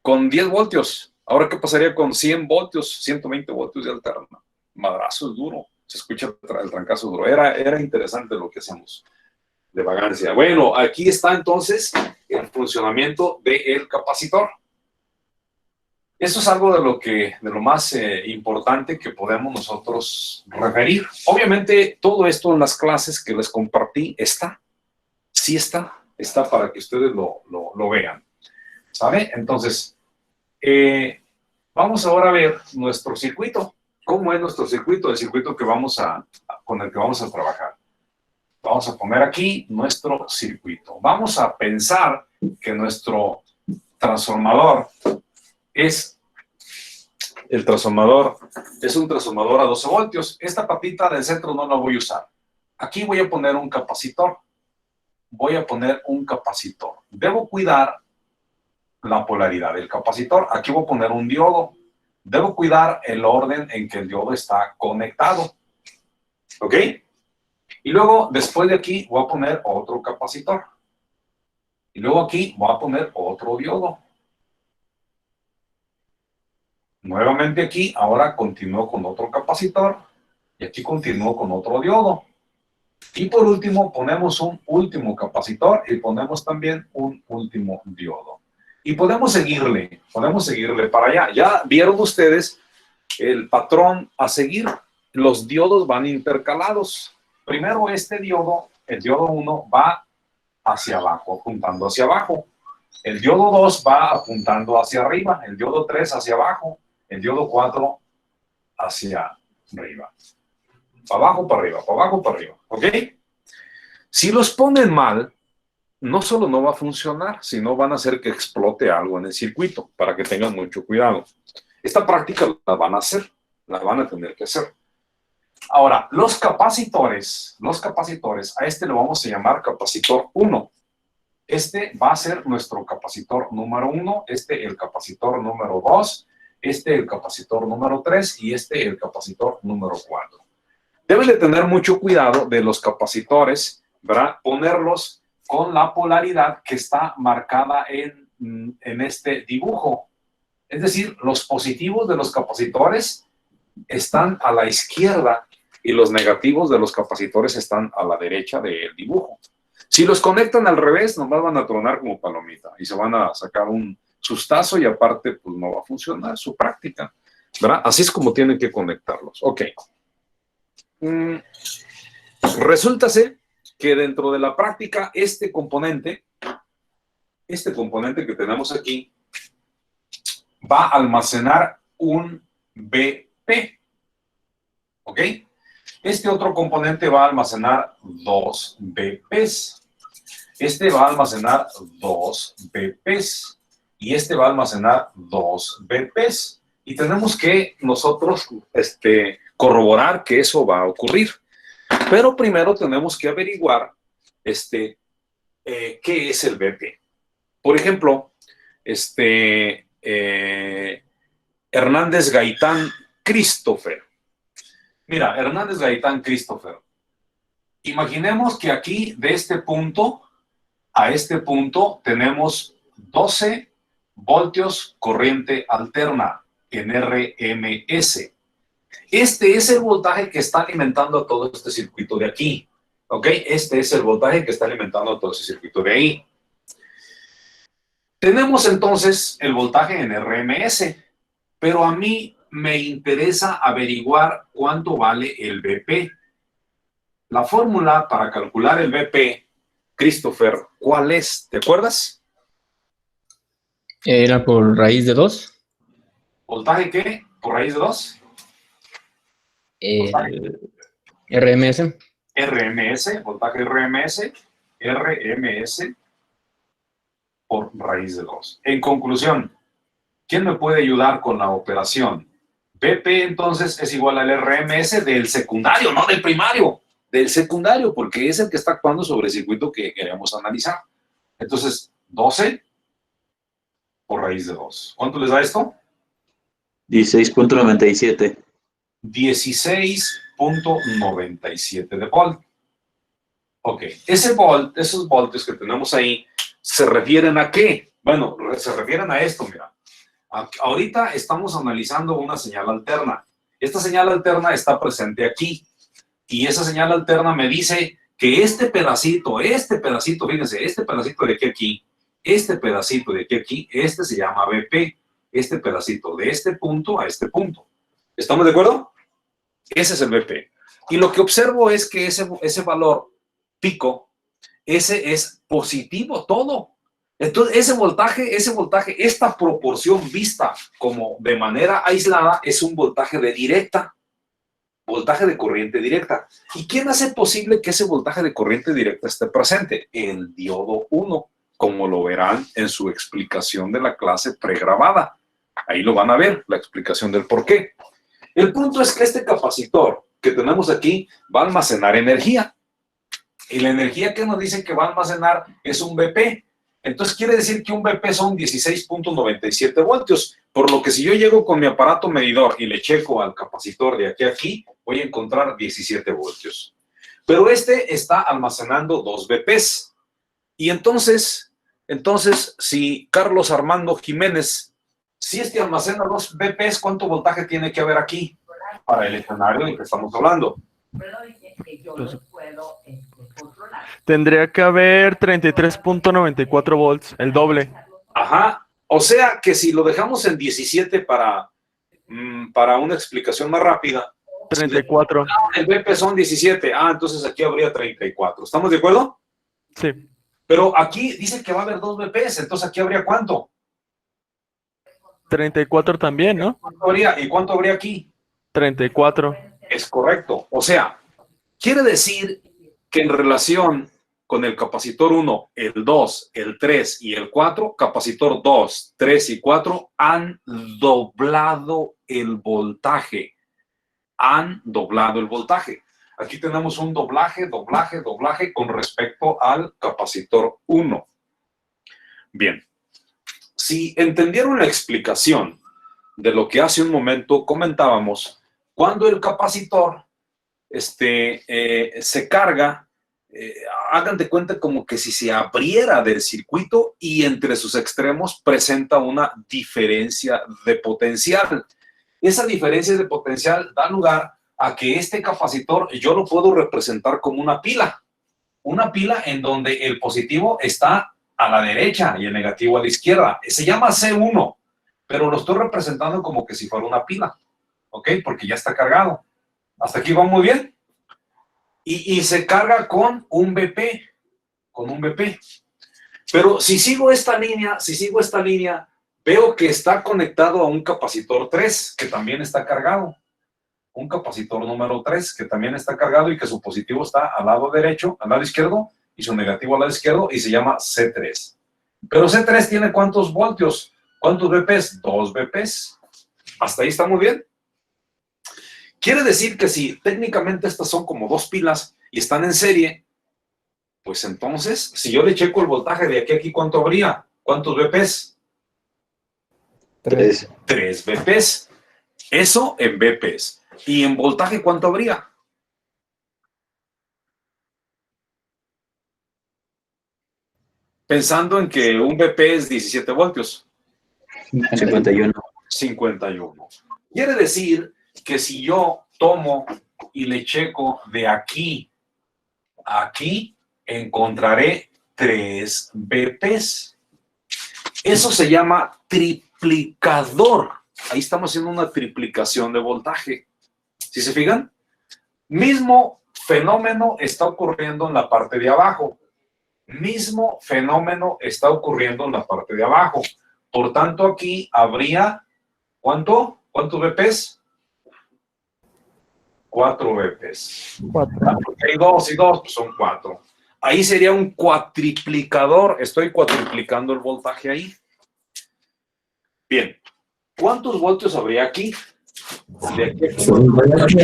con 10 voltios, ahora ¿qué pasaría con 100 voltios, 120 voltios de alterna? Madrazo es duro, se escucha el trancazo duro. Era interesante lo que hacemos de vagancia. Bueno, aquí está entonces el funcionamiento del capacitor. Eso es algo de lo más importante que podemos nosotros referir. Obviamente, todo esto en las clases que les compartí está para que ustedes lo vean. ¿Sabe? Entonces, vamos ahora a ver nuestro circuito. ¿Cómo es nuestro circuito? El circuito que con el que vamos a trabajar. Vamos a poner aquí nuestro circuito. Vamos a pensar que nuestro transformador es un transformador a 12 voltios. Esta patita del centro no la voy a usar. aquí voy a poner un capacitor. Voy a poner un capacitor. Debo cuidar la polaridad del capacitor. Aquí voy a poner un diodo. Debo cuidar el orden en que el diodo está conectado. ¿Ok? Y luego, después de aquí, voy a poner otro capacitor. Y luego aquí voy a poner otro diodo. Nuevamente aquí, ahora continúo con otro capacitor. Y aquí continúo con otro diodo. Y por último, ponemos un último capacitor y ponemos también un último diodo. Y podemos seguirle para allá. Ya vieron ustedes el patrón a seguir. Los diodos van intercalados. Primero este diodo, el diodo 1, va hacia abajo, apuntando hacia abajo. El diodo 2 va apuntando hacia arriba. El diodo 3 hacia abajo. El diodo 4 hacia arriba. Para abajo, para arriba, para abajo, para arriba. ¿Ok? Si los ponen mal, no solo no va a funcionar, sino van a hacer que explote algo en el circuito, para que tengan mucho cuidado. Esta práctica la van a hacer, la van a tener que hacer. Ahora, los capacitores, a este lo vamos a llamar capacitor 1. Este va a ser nuestro capacitor número 1, este el capacitor número 2, este el capacitor número 3 y este el capacitor número 4. Deben de tener mucho cuidado de los capacitores, ¿verdad? Ponerlos con la polaridad que está marcada en este dibujo. Es decir, los positivos de los capacitores están a la izquierda y los negativos de los capacitores están a la derecha del dibujo. Si los conectan al revés, nomás van a tronar como palomita y se van a sacar un sustazo y aparte pues no va a funcionar su práctica, ¿verdad? Así es como tienen que conectarlos. Ok. Resúltase que dentro de la práctica este componente que tenemos aquí va a almacenar un BP. ¿Ok? Este otro componente va a almacenar 2 BPs. Este va a almacenar 2 BPs. Y este va a almacenar 2 BPs. Y tenemos que nosotros corroborar que eso va a ocurrir. Pero primero tenemos que averiguar qué es el BP. Por ejemplo, Hernández Gaitán Christopher. Mira, Hernández Gaitán Christopher. Imaginemos que aquí, de este punto a este punto, tenemos 12 voltios corriente alterna en RMS. Este es el voltaje que está alimentando a todo este circuito de aquí. ¿Ok? Este es el voltaje que está alimentando a todo ese circuito de ahí. Tenemos entonces el voltaje en RMS, pero a mí me interesa averiguar cuánto vale el BP. La fórmula para calcular el BP, Christopher, ¿cuál es? ¿Te acuerdas? Era por raíz de 2. ¿Voltaje qué? ¿Por raíz de 2? RMS. RMS, voltaje RMS por raíz de 2. En conclusión, ¿quién me puede ayudar con la operación? BP entonces es igual al RMS del secundario, no del primario, del secundario, porque es el que está actuando sobre el circuito que queremos analizar. Entonces, 12 por raíz de 2. ¿Cuánto les da esto? 16.97. 16.97 de volt. Ok, esos voltios que tenemos ahí, ¿se refieren a qué? Bueno, se refieren a esto, mira. Ahorita estamos analizando una señal alterna. Esta señal alterna está presente aquí. Y esa señal alterna me dice que este pedacito, fíjense, este pedacito de aquí, este pedacito de aquí, este se llama BP. Este pedacito de este punto a este punto. ¿Estamos de acuerdo? Ese es el BP. Y lo que observo es que ese valor pico, ese es positivo todo. Entonces, ese voltaje, esta proporción vista como de manera aislada es un voltaje de directa, voltaje de corriente directa. ¿Y quién hace posible que ese voltaje de corriente directa esté presente? El diodo 1, como lo verán en su explicación de la clase pregrabada. Ahí lo van a ver, la explicación del por qué. El punto es que este capacitor que tenemos aquí va a almacenar energía. Y la energía que nos dicen que va a almacenar es un BP. Entonces quiere decir que un BP son 16.97 voltios. Por lo que si yo llego con mi aparato medidor y le checo al capacitor de aquí a aquí, voy a encontrar 17 voltios. Pero este está almacenando 2 BPs. Y entonces, si Carlos Armando Jiménez, si este almacena 2 BPs, ¿cuánto voltaje tiene que haber aquí para el escenario en que estamos hablando? Tendría que haber 33.94 volts, el doble. Ajá. O sea que si lo dejamos en 17 para una explicación más rápida. 34. El BP son 17. Entonces aquí habría 34. ¿Estamos de acuerdo? Sí. Pero aquí dice que va a haber 2 BPs. Entonces aquí habría ¿cuánto? 34 también, ¿no? ¿Cuánto habría? ¿Y cuánto habría aquí? 34. Es correcto. O sea, quiere decir que en relación con el capacitor 1, el 2, el 3 y el 4, capacitor 2, 3 y 4 han doblado el voltaje. Han doblado el voltaje. Aquí tenemos un doblaje con respecto al capacitor 1. Bien. Si entendieron la explicación de lo que hace un momento comentábamos, cuando el capacitor se carga, hagan de cuenta como que si se abriera del circuito y entre sus extremos presenta una diferencia de potencial. Esa diferencia de potencial da lugar a que este capacitor yo lo puedo representar como una pila en donde el positivo está a la derecha y el negativo a la izquierda. Se llama C1, pero lo estoy representando como que si fuera una pila, ¿ok? Porque ya está cargado. ¿Hasta aquí va muy bien? Y se carga con un BP, Pero si sigo esta línea, veo que está conectado a un capacitor 3, que también está cargado. Un capacitor número 3, que también está cargado y que su positivo está al lado derecho, al lado izquierdo, y su negativo al lado izquierdo, y se llama C3. Pero C3 tiene ¿cuántos voltios? ¿Cuántos BPs? 2 BPs. ¿Hasta ahí está muy bien? Quiere decir que si técnicamente estas son como 2 pilas y están en serie, pues entonces, si yo le checo el voltaje de aquí a aquí, ¿cuánto habría? ¿Cuántos BPs? 3. 3 BPs. Eso en BPs. ¿Y en voltaje cuánto habría? Pensando en que un BP es 17 voltios. 51. 51. Quiere decir que si yo tomo y le checo de aquí a aquí, encontraré 3 BPs. Eso se llama triplicador. Ahí estamos haciendo una triplicación de voltaje. ¿Sí se fijan? Mismo fenómeno está ocurriendo en la parte de abajo. Por tanto, aquí habría, ¿cuánto? ¿Cuántos BPs? 4 BPs. 4. Porque hay 2 y 2, pues son 4. Ahí sería un cuatriplicador. Estoy cuatriplicando el voltaje ahí. Bien. ¿Cuántos voltios habría aquí? De aquí a aquí.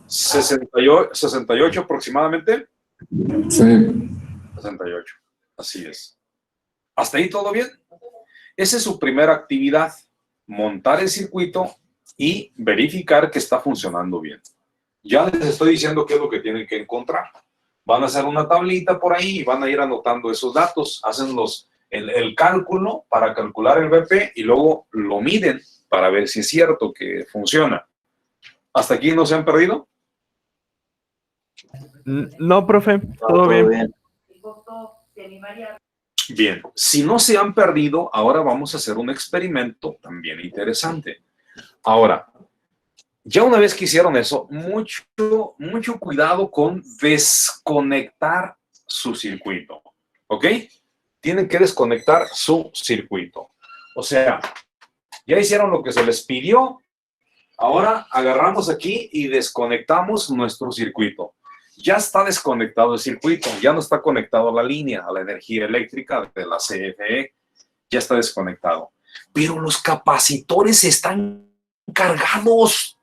68 aproximadamente. Sí. 68. Así es. ¿Hasta ahí todo bien? Esa es su primera actividad. Montar el circuito y verificar que está funcionando bien. Ya les estoy diciendo qué es lo que tienen que encontrar. Van a hacer una tablita por ahí y van a ir anotando esos datos. Hacen el cálculo para calcular el BP y luego lo miden para ver si es cierto que funciona. ¿Hasta aquí no se han perdido? No, profe, todo bien. Bien, si no se han perdido, ahora vamos a hacer un experimento también interesante. Ahora, ya una vez que hicieron eso, mucho cuidado con desconectar su circuito, ¿ok? Tienen que desconectar su circuito. O sea, ya hicieron lo que se les pidió, ahora agarramos aquí y desconectamos nuestro circuito. Ya está desconectado el circuito, ya no está conectado a la línea, a la energía eléctrica de la CFE, ya está desconectado. Pero los capacitores están cargados.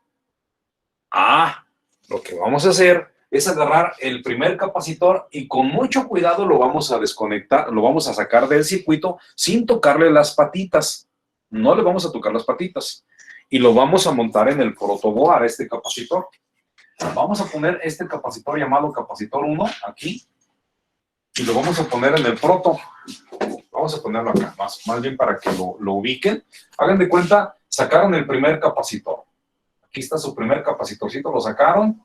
Lo que vamos a hacer es agarrar el primer capacitor y con mucho cuidado lo vamos a desconectar, lo vamos a sacar del circuito sin tocarle las patitas. No le vamos a tocar las patitas. Y lo vamos a montar en el protoboard a este capacitor. Vamos a poner este capacitor llamado capacitor 1 aquí. Y lo vamos a poner en el proto. Vamos a ponerlo acá, más bien para que lo ubiquen. Hagan de cuenta, sacaron el primer capacitor. Aquí está su primer capacitorcito, lo sacaron.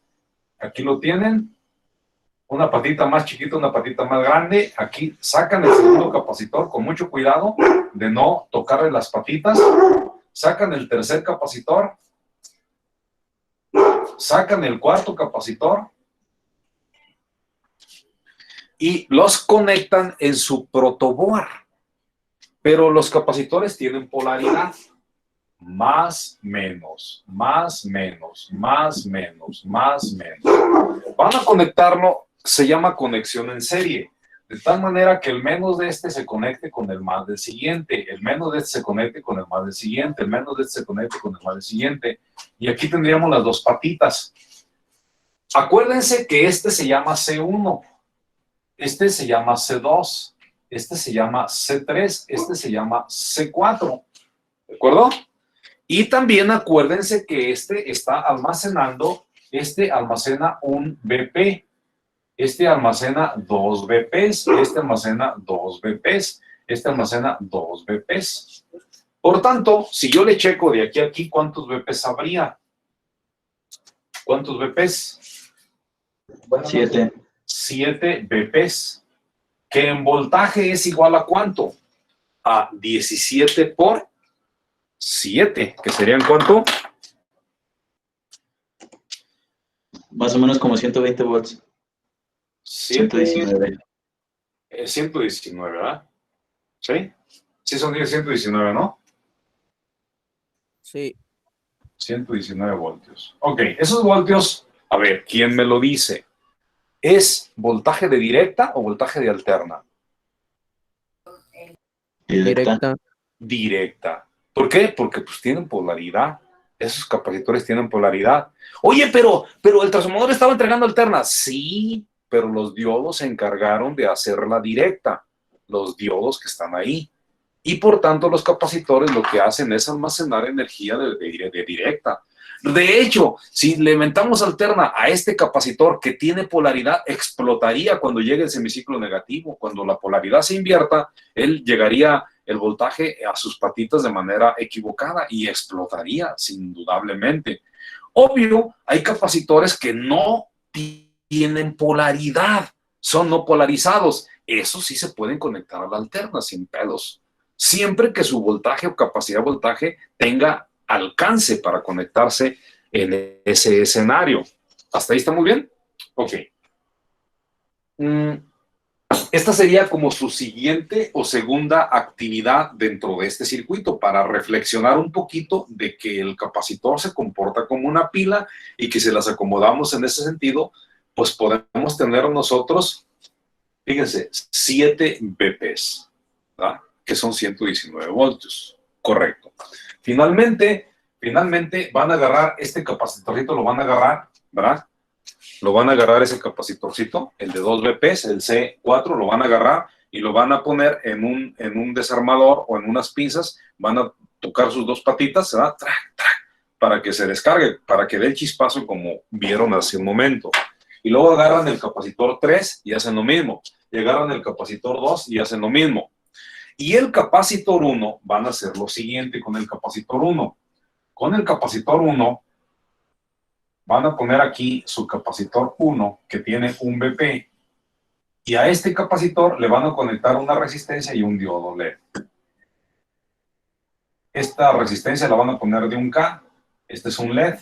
Aquí lo tienen. Una patita más chiquita, una patita más grande. Aquí sacan el segundo capacitor con mucho cuidado de no tocarle las patitas. Sacan el tercer capacitor. Sacan el cuarto capacitor. Y los conectan en su protoboard. Pero los capacitores tienen polaridad. Más, menos, más, menos, más, menos, más, menos. Van a conectarlo, se llama conexión en serie. De tal manera que el menos de este se conecte con el más del siguiente. El menos de este se conecte con el más del siguiente. El menos de este se conecte con el más del siguiente. Y aquí tendríamos las dos patitas. Acuérdense que este se llama C1. Este se llama C2, este se llama C3, este se llama C4, ¿de acuerdo? Y también acuérdense que este está almacenando, este almacena un BP, este almacena 2 BPs, este almacena 2 BPs, este almacena 2 BPs. Por tanto, si yo le checo de aquí a aquí, ¿cuántos BPs habría? ¿Cuántos BPs? Bueno, 7. 7 BPs, que en voltaje es igual a ¿cuánto? A 17 por 7, que serían ¿cuánto? Más o menos como 120 volts. 119. 119, ¿verdad? ¿Sí? Sí, son 119, ¿no? Sí. 119 voltios. Ok, esos voltios, a ver, ¿quién me lo dice? ¿Es voltaje de directa o voltaje de alterna? Directa. Directa. ¿Por qué? Porque pues tienen polaridad. Esos capacitores tienen polaridad. Oye, pero el transformador estaba entregando alterna. Sí, pero los diodos se encargaron de hacerla directa. Los diodos que están ahí. Y por tanto los capacitores lo que hacen es almacenar energía de directa. De hecho, si le inventamos alterna a este capacitor que tiene polaridad, explotaría cuando llegue el semiciclo negativo. Cuando la polaridad se invierta, él llegaría el voltaje a sus patitas de manera equivocada y explotaría, sin indudablemente. Obvio, hay capacitores que no tienen polaridad, son no polarizados. Esos sí se pueden conectar a la alterna sin pedos. Siempre que su voltaje o capacidad de voltaje tenga alcance para conectarse en ese escenario. ¿Hasta ahí está muy bien? Ok. Esta sería como su siguiente o segunda actividad dentro de este circuito para reflexionar un poquito de que el capacitor se comporta como una pila y que si las acomodamos en ese sentido, pues podemos tener nosotros, fíjense, 7 BPs, ¿verdad? Que son 119 voltios. Correcto. Finalmente van a agarrar este capacitorcito, lo van a agarrar, ¿verdad? Lo van a agarrar ese capacitorcito, el de 2 BPs, el C4, lo van a agarrar y lo van a poner en un desarmador o en unas pinzas, van a tocar sus dos patitas, ¿verdad? Trac, trac, para que se descargue, para que dé el chispazo como vieron hace un momento. Y luego agarran el capacitor 3 y hacen lo mismo. Y agarran el capacitor 2 y hacen lo mismo. Y el capacitor 1 van a hacer lo siguiente con el capacitor 1. Con el capacitor 1 van a poner aquí su capacitor 1 que tiene un BP. Y a este capacitor le van a conectar una resistencia y un diodo LED. Esta resistencia la van a poner de 1K. Este es un LED.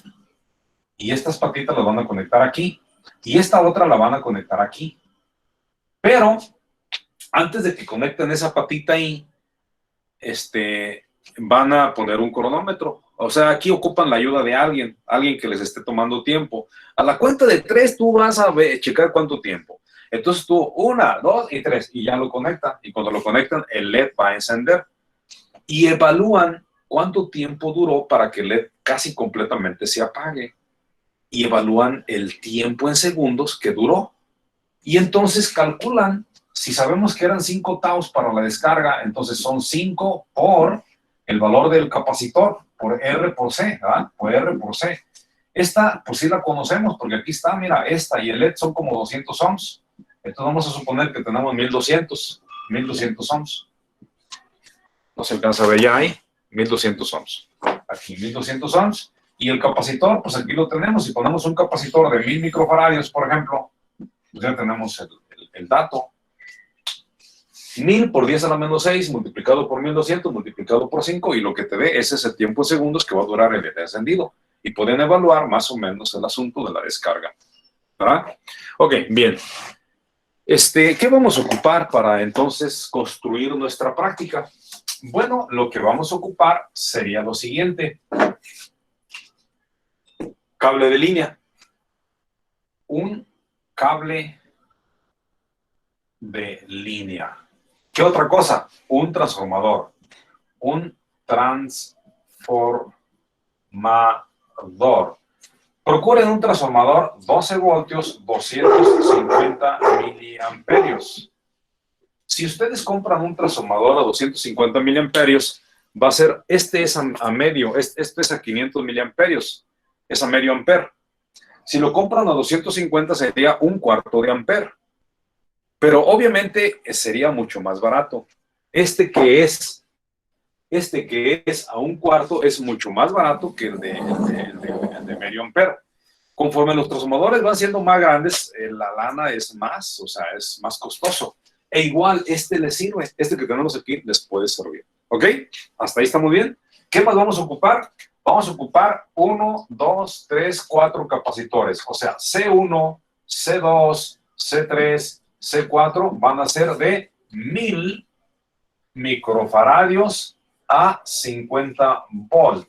Y estas patitas las van a conectar aquí. Y esta otra la van a conectar aquí. Pero antes de que conecten esa patita ahí, van a poner un cronómetro. O sea, aquí ocupan la ayuda de alguien que les esté tomando tiempo. A la cuenta de 3 tú vas a checar cuánto tiempo. Entonces tú, 1, 2 y 3, y ya lo conectan. Y cuando lo conectan, el LED va a encender. Y evalúan cuánto tiempo duró para que el LED casi completamente se apague. y evalúan el tiempo en segundos que duró. Y entonces calculan, si sabemos que eran 5 taus para la descarga, entonces son 5 por el valor del capacitor, por R por C, ¿verdad? Por R por C. Esta, pues sí la conocemos, porque aquí está, mira, esta y el LED son como 200 ohms. Entonces vamos a suponer que tenemos 1200 ohms. No se alcanza a ver ya ahí, 1200 ohms. Aquí 1200 ohms. Y el capacitor, pues aquí lo tenemos. Si ponemos un capacitor de 1000 microfaradios, por ejemplo, pues ya tenemos el dato. 1000 por 10 a la menos 6 multiplicado por 1200 multiplicado por 5 y lo que te dé ese es el tiempo en segundos que va a durar el LED encendido. Y pueden evaluar más o menos el asunto de la descarga. ¿Verdad? Ok, bien. ¿Qué vamos a ocupar para entonces construir nuestra práctica? Bueno, lo que vamos a ocupar sería lo siguiente. Cable de línea. Un cable de línea. ¿Qué otra cosa? Un transformador. Un transformador. Procuren un transformador 12 voltios, 250 miliamperios. Si ustedes compran un transformador a 250 miliamperios, va a ser, este es a medio, este es a 500 miliamperios, es a medio amper. Si lo compran a 250 sería un cuarto de amper. Pero obviamente sería mucho más barato. Este que es a un cuarto es mucho más barato que el de medio amper. Conforme los transformadores van siendo más grandes, la lana es más, o sea, es más costoso. E igual, les sirve, que tenemos aquí les puede servir. ¿Ok? ¿Hasta ahí estamos bien? ¿Qué más vamos a ocupar? Vamos a ocupar 1, 2, 3, 4 capacitores. O sea, C1, C2, C3, C4 van a ser de 1000 microfaradios a 50 volt.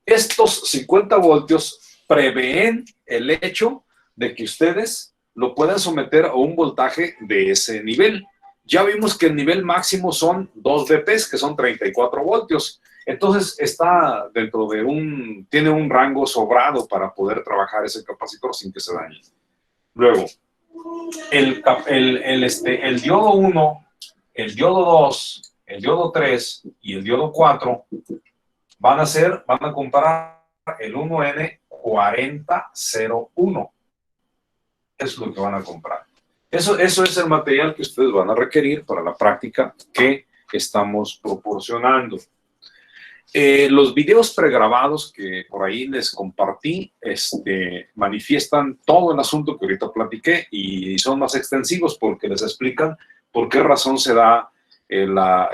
Estos 50 voltios prevén el hecho de que ustedes lo puedan someter a un voltaje de ese nivel. Ya vimos que el nivel máximo son 2 VPs, que son 34 voltios. Entonces está dentro de tiene un rango sobrado para poder trabajar ese capacitor sin que se dañe. Luego, el diodo 1, el diodo 2, el diodo 3 y el diodo 4 van a comprar el 1N4001. Eso es lo que van a comprar. Eso es el material que ustedes van a requerir para la práctica que estamos proporcionando. Los videos pregrabados que por ahí les compartí manifiestan todo el asunto que ahorita platiqué y son más extensivos porque les explican por qué razón se da la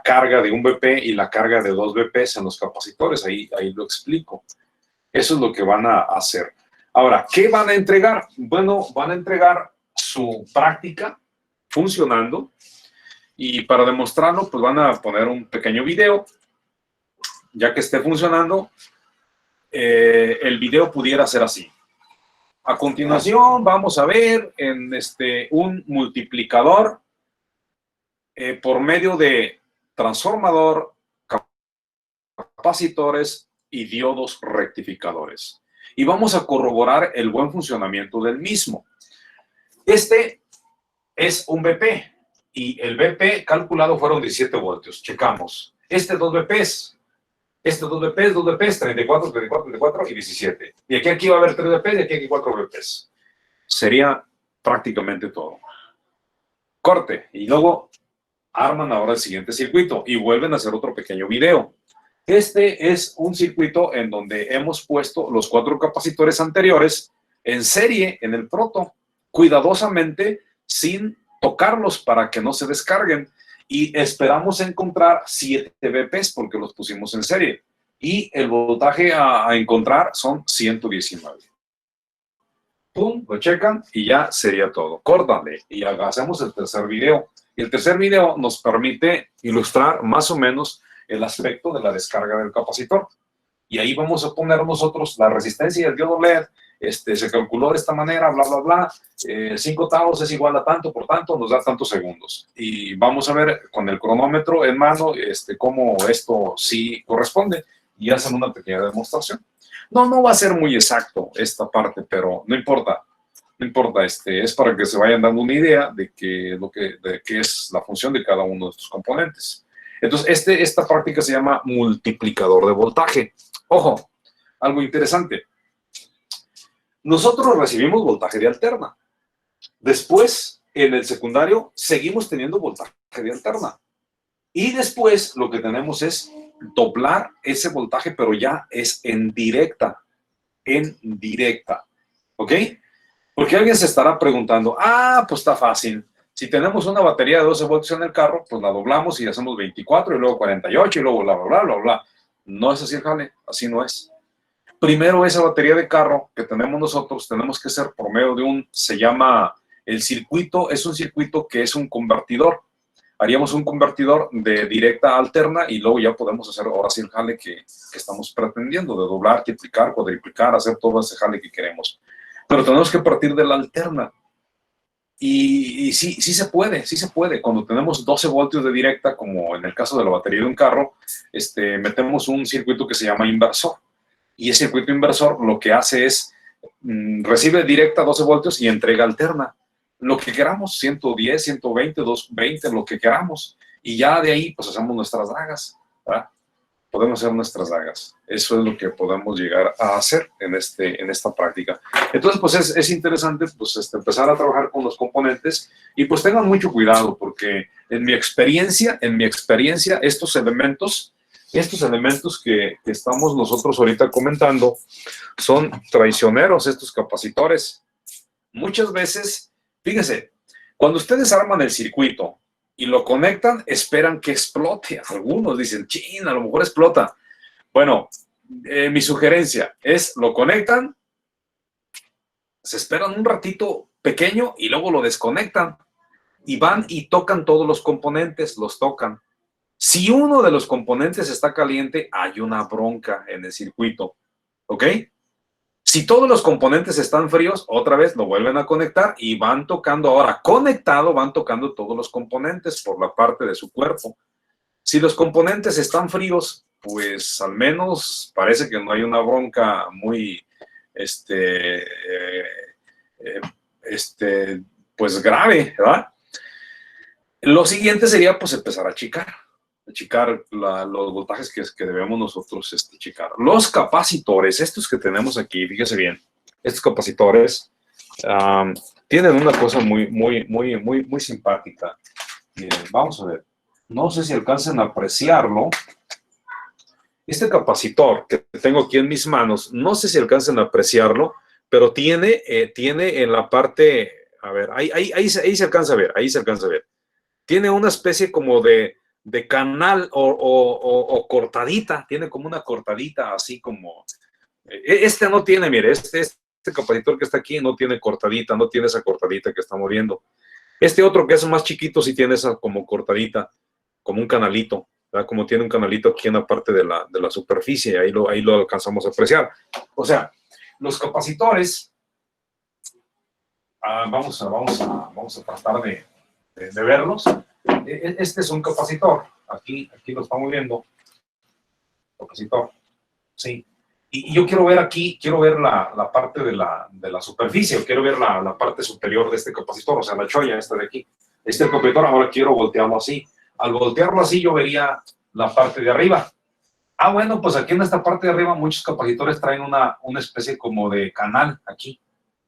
carga de un BP y la carga de 2 BPs en los capacitores. Ahí lo explico. Eso es lo que van a hacer. Ahora, ¿qué van a entregar? Bueno, van a entregar su práctica funcionando. Y para demostrarlo, pues van a poner un pequeño video. Ya que esté funcionando, el video pudiera ser así. A continuación, vamos a ver en un multiplicador por medio de transformador, capacitores y diodos rectificadores. Y vamos a corroborar el buen funcionamiento del mismo. Este es un BP. Y el BP calculado fueron 17 voltios. Checamos. 2 BPs. 2 BPs, 34, 34, 34 y 17. Y aquí va a haber 3 BPs y aquí 4 BPs. Sería prácticamente todo. Corte. Y luego arman ahora el siguiente circuito y vuelven a hacer otro pequeño video. Este es un circuito en donde hemos puesto los 4 capacitores anteriores en serie en el proto, cuidadosamente sin tocarlos para que no se descarguen y esperamos encontrar 7 BPs porque los pusimos en serie y el voltaje a encontrar son 119. Pum, lo checan y ya sería todo. Córtale y hacemos el tercer video. Y el tercer video nos permite ilustrar más o menos el aspecto de la descarga del capacitor. Y ahí vamos a poner nosotros la resistencia del diodo LED. Se calculó de esta manera, bla, bla, bla. 5 taus es igual a tanto, por tanto, nos da tantos segundos. Y vamos a ver con el cronómetro en mano cómo esto sí corresponde. y hacen una pequeña demostración. No va a ser muy exacto esta parte, pero no importa. No importa, es para que se vayan dando una idea de qué es la función de cada uno de estos componentes. Entonces, esta práctica se llama multiplicador de voltaje. Ojo, algo interesante. Nosotros recibimos voltaje de alterna. Después, en el secundario, seguimos teniendo voltaje de alterna. Y después, lo que tenemos es doblar ese voltaje, pero ya es en directa. En directa. ¿Ok? Porque alguien se estará preguntando, pues está fácil. Si tenemos una batería de 12 voltios en el carro, pues la doblamos y hacemos 24 y luego 48 y luego bla, bla, bla, bla, bla. No es así el jale, así no es. Primero esa batería de carro que tenemos nosotros, tenemos que hacer por medio de se llama el circuito, es un circuito que es un convertidor. Haríamos un convertidor de directa a alterna y luego ya podemos hacer ahora sí el jale que estamos pretendiendo, de doblar, triplicar, cuadriplicar, hacer todo ese jale que queremos. Pero tenemos que partir de la alterna. Y sí se puede. Cuando tenemos 12 voltios de directa, como en el caso de la batería de un carro, metemos un circuito que se llama inversor. Y ese circuito inversor lo que hace es, recibe directa 12 voltios y entrega alterna. Lo que queramos, 110, 120, 220, lo que queramos. Y ya de ahí, pues hacemos nuestras dagas, ¿verdad? Podemos hacer nuestras dagas. Eso es lo que podemos llegar a hacer en esta práctica. Entonces, pues es interesante pues, empezar a trabajar con los componentes y pues tengan mucho cuidado porque en mi experiencia, estos elementos que estamos nosotros ahorita comentando son traicioneros, estos capacitores. Muchas veces, fíjense, cuando ustedes arman el circuito y lo conectan, esperan que explote. Algunos dicen, chin, a lo mejor explota. Bueno, mi sugerencia es, lo conectan, se esperan un ratito pequeño y luego lo desconectan. Y van y tocan todos los componentes, los tocan. Si uno de los componentes está caliente, hay una bronca en el circuito. ¿Ok? Si todos los componentes están fríos, otra vez lo vuelven a conectar y van tocando, ahora conectado, van tocando todos los componentes por la parte de su cuerpo. Si los componentes están fríos, pues al menos parece que no hay una bronca muy, pues grave, ¿verdad? Lo siguiente sería pues empezar a achicar los voltajes que debemos nosotros achicar. Los capacitores, estos que tenemos aquí, fíjese bien, estos capacitores tienen una cosa muy simpática. Miren, vamos a ver, no sé si alcancen a apreciarlo. Este capacitor que tengo aquí en mis manos, no sé si alcancen a apreciarlo, pero tiene en la parte, a ver, ahí se alcanza a ver, tiene una especie como de canal o cortadita, tiene como una cortadita así como, no tiene, mire, este capacitor que está aquí no tiene cortadita, no tiene esa cortadita que estamos viendo. Este otro que es más chiquito sí tiene esa como cortadita, como un canalito, ¿verdad? Como tiene un canalito aquí en la parte de la superficie, ahí lo alcanzamos a apreciar. O sea, los capacitores, vamos a tratar de verlos. Este es un capacitor, aquí lo estamos viendo, capacitor, sí. Y yo quiero ver aquí, la parte de la superficie, quiero ver la parte superior de este capacitor, o sea, la cholla esta de aquí. Este capacitor, ahora quiero voltearlo así. Al voltearlo así, yo vería la parte de arriba. Bueno, pues aquí en esta parte de arriba muchos capacitores traen una especie como de canal aquí,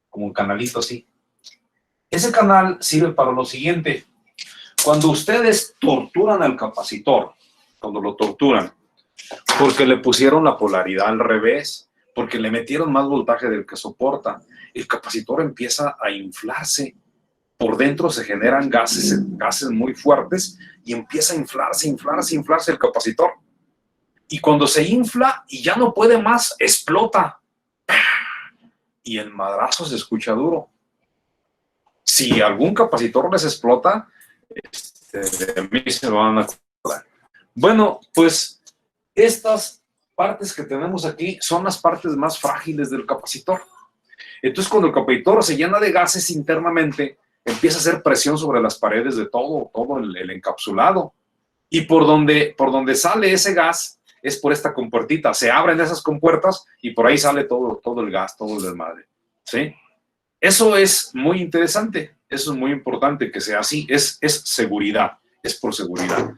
como un canalito así. Ese canal sirve para lo siguiente. Cuando ustedes torturan al capacitor, cuando lo torturan, porque le pusieron la polaridad al revés, porque le metieron más voltaje del que soporta, el capacitor empieza a inflarse. Por dentro se generan gases muy fuertes y empieza a inflarse el capacitor. Y cuando se infla y ya no puede más, explota. Y el madrazo se escucha duro. Si algún capacitor les explota, de mí se lo van a acordar. Bueno, pues estas partes que tenemos aquí son las partes más frágiles del capacitor. Entonces, cuando el capacitor se llena de gases internamente, empieza a hacer presión sobre las paredes de todo el encapsulado. Y por donde sale ese gas es por esta compuertita. Se abren esas compuertas y por ahí sale todo el gas, todo el desmadre. ¿Sí? Eso es muy interesante. Eso es muy importante que sea así. Es seguridad. Es por seguridad.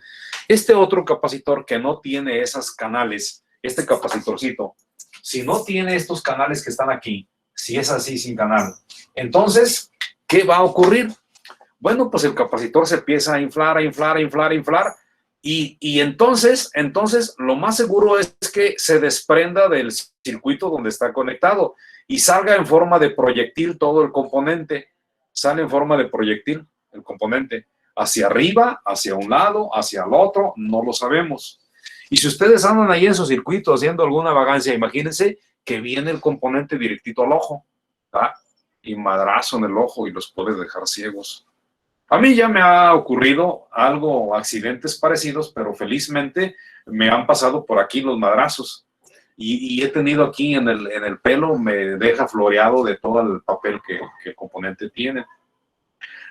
Este otro capacitor que no tiene esos canales, este capacitorcito, si no tiene estos canales que están aquí, si es así sin canal, entonces, ¿qué va a ocurrir? Bueno, pues el capacitor se empieza a inflar, y entonces lo más seguro es que se desprenda del circuito donde está conectado y salga en forma de proyectil todo el componente. Sale en forma de proyectil el componente. Hacia arriba, hacia un lado, hacia el otro, no lo sabemos. Y si ustedes andan ahí en su circuito haciendo alguna vagancia, imagínense que viene el componente directito al ojo, ¿verdad? Y madrazo en el ojo y los puede dejar ciegos. A mí ya me ha ocurrido algo, accidentes parecidos, pero felizmente me han pasado por aquí los madrazos. Y he tenido aquí en el pelo, me deja floreado de todo el papel que el componente tiene.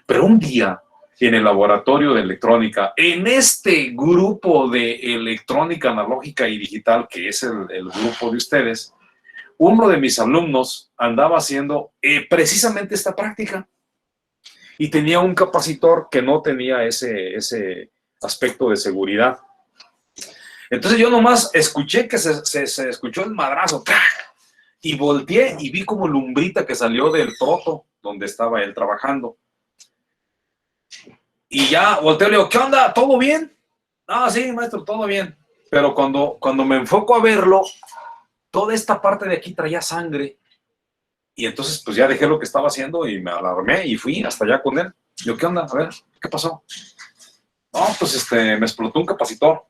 Pero un día, en el laboratorio de electrónica, en este grupo de electrónica analógica y digital, que es el grupo de ustedes, uno de mis alumnos andaba haciendo precisamente esta práctica y tenía un capacitor que no tenía ese aspecto de seguridad. Entonces yo nomás escuché que se escuchó el madrazo, ¡tac! Y volteé y vi como lumbrita que salió del proto donde estaba él trabajando. Y ya volteo y le digo, ¿qué onda? ¿Todo bien? Ah, sí, maestro, todo bien. Pero cuando me enfoco a verlo, toda esta parte de aquí traía sangre. Y entonces, pues ya dejé lo que estaba haciendo y me alarmé y fui hasta allá con él. Yo, ¿qué onda? A ver, ¿qué pasó? No, pues me explotó un capacitor.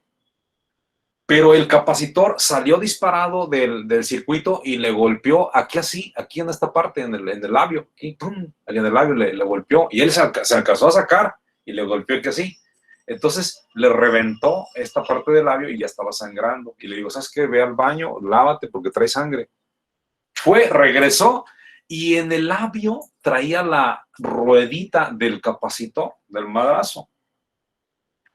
Pero el capacitor salió disparado del circuito y le golpeó aquí así, aquí en esta parte, en el labio. Aquí, ¡pum! Aquí en el labio le golpeó. Y él se alcanzó a sacar y le golpeó aquí así. Entonces le reventó esta parte del labio y ya estaba sangrando. Y le digo, ¿sabes qué? Ve al baño, lávate porque trae sangre. Regresó y en el labio traía la ruedita del capacitor, del madrazo.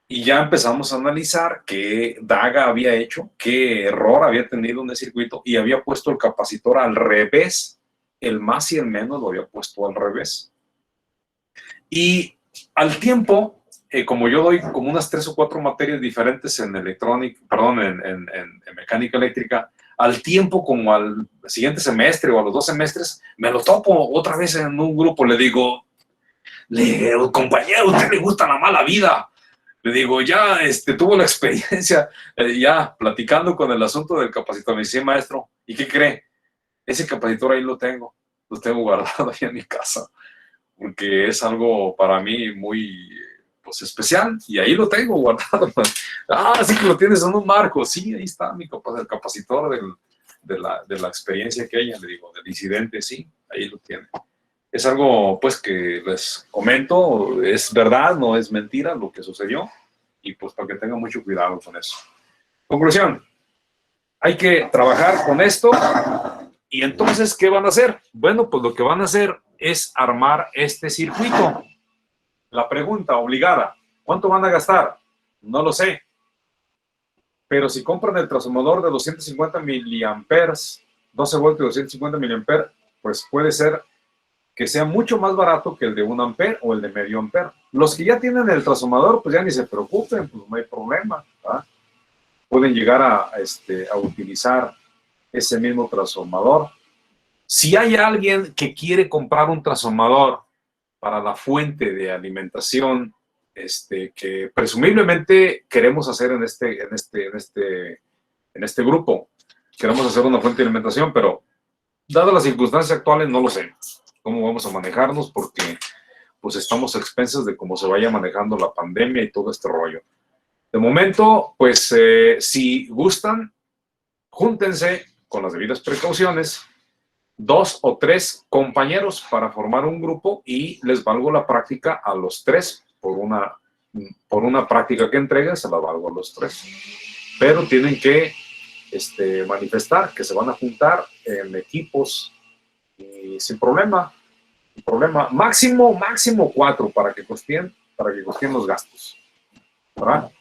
Y ya empezamos a analizar qué daga había hecho, qué error había tenido en el circuito y había puesto el capacitor al revés. El más y el menos lo había puesto al revés. Y al tiempo, como yo doy como unas 3 o 4 materias diferentes en electrónica, perdón, en mecánica eléctrica, al tiempo, como al siguiente semestre o a los 2 semestres, me lo topo otra vez en un grupo. Le digo, compañero, ¿a usted le gusta la mala vida? Le digo, ya tuvo la experiencia, ya platicando con el asunto del capacitor. Me dice, maestro, ¿y qué cree? Ese capacitor ahí lo tengo guardado ahí en mi casa, porque es algo para mí muy pues, especial, y ahí lo tengo guardado. Ah, sí que lo tienes en un marco. Sí, ahí está el capacitor de la experiencia que ella, le digo, del incidente, sí, ahí lo tiene. Es algo, pues, que les comento, es verdad, no es mentira lo que sucedió, y pues para que tengan mucho cuidado con eso. Conclusión, hay que trabajar con esto, y entonces, ¿qué van a hacer? Bueno, pues lo que van a hacer es armar este circuito. La pregunta obligada, ¿cuánto van a gastar? No lo sé. Pero si compran el transformador de 250 miliamperes, 12 voltios de 250 miliamperes, pues puede ser que sea mucho más barato que el de 1 ampere o el de medio ampere. Los que ya tienen el transformador, pues ya ni se preocupen, pues no hay problema, ¿verdad? Pueden llegar a utilizar ese mismo transformador. Si hay alguien que quiere comprar un transformador para la fuente de alimentación que presumiblemente queremos hacer en este grupo, queremos hacer una fuente de alimentación, pero dadas las circunstancias actuales no lo sé cómo vamos a manejarnos, porque pues estamos a expensas de cómo se vaya manejando la pandemia y todo este rollo. De momento, pues si gustan, júntense con las debidas precauciones, 2 o 3 compañeros para formar un grupo, y les valgo la práctica a los 3 por una práctica que entreguen, se la valgo a los 3. Pero tienen que manifestar que se van a juntar en equipos y sin problema, máximo 4 para que costien los gastos, ¿verdad?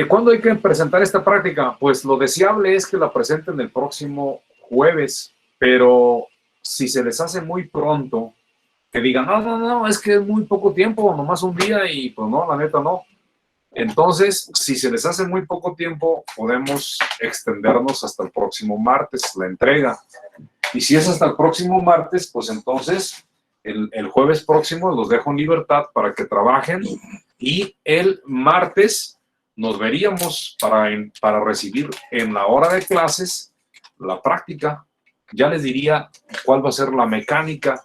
¿Cuándo hay que presentar esta práctica? Pues lo deseable es que la presenten el próximo jueves, pero si se les hace muy pronto, que digan, no, es que es muy poco tiempo, nomás un día y pues no, la neta no. Entonces, si se les hace muy poco tiempo, podemos extendernos hasta el próximo martes la entrega. Y si es hasta el próximo martes, pues entonces el jueves próximo los dejo en libertad para que trabajen y el martes nos veríamos para recibir en la hora de clases la práctica. Ya les diría cuál va a ser la mecánica.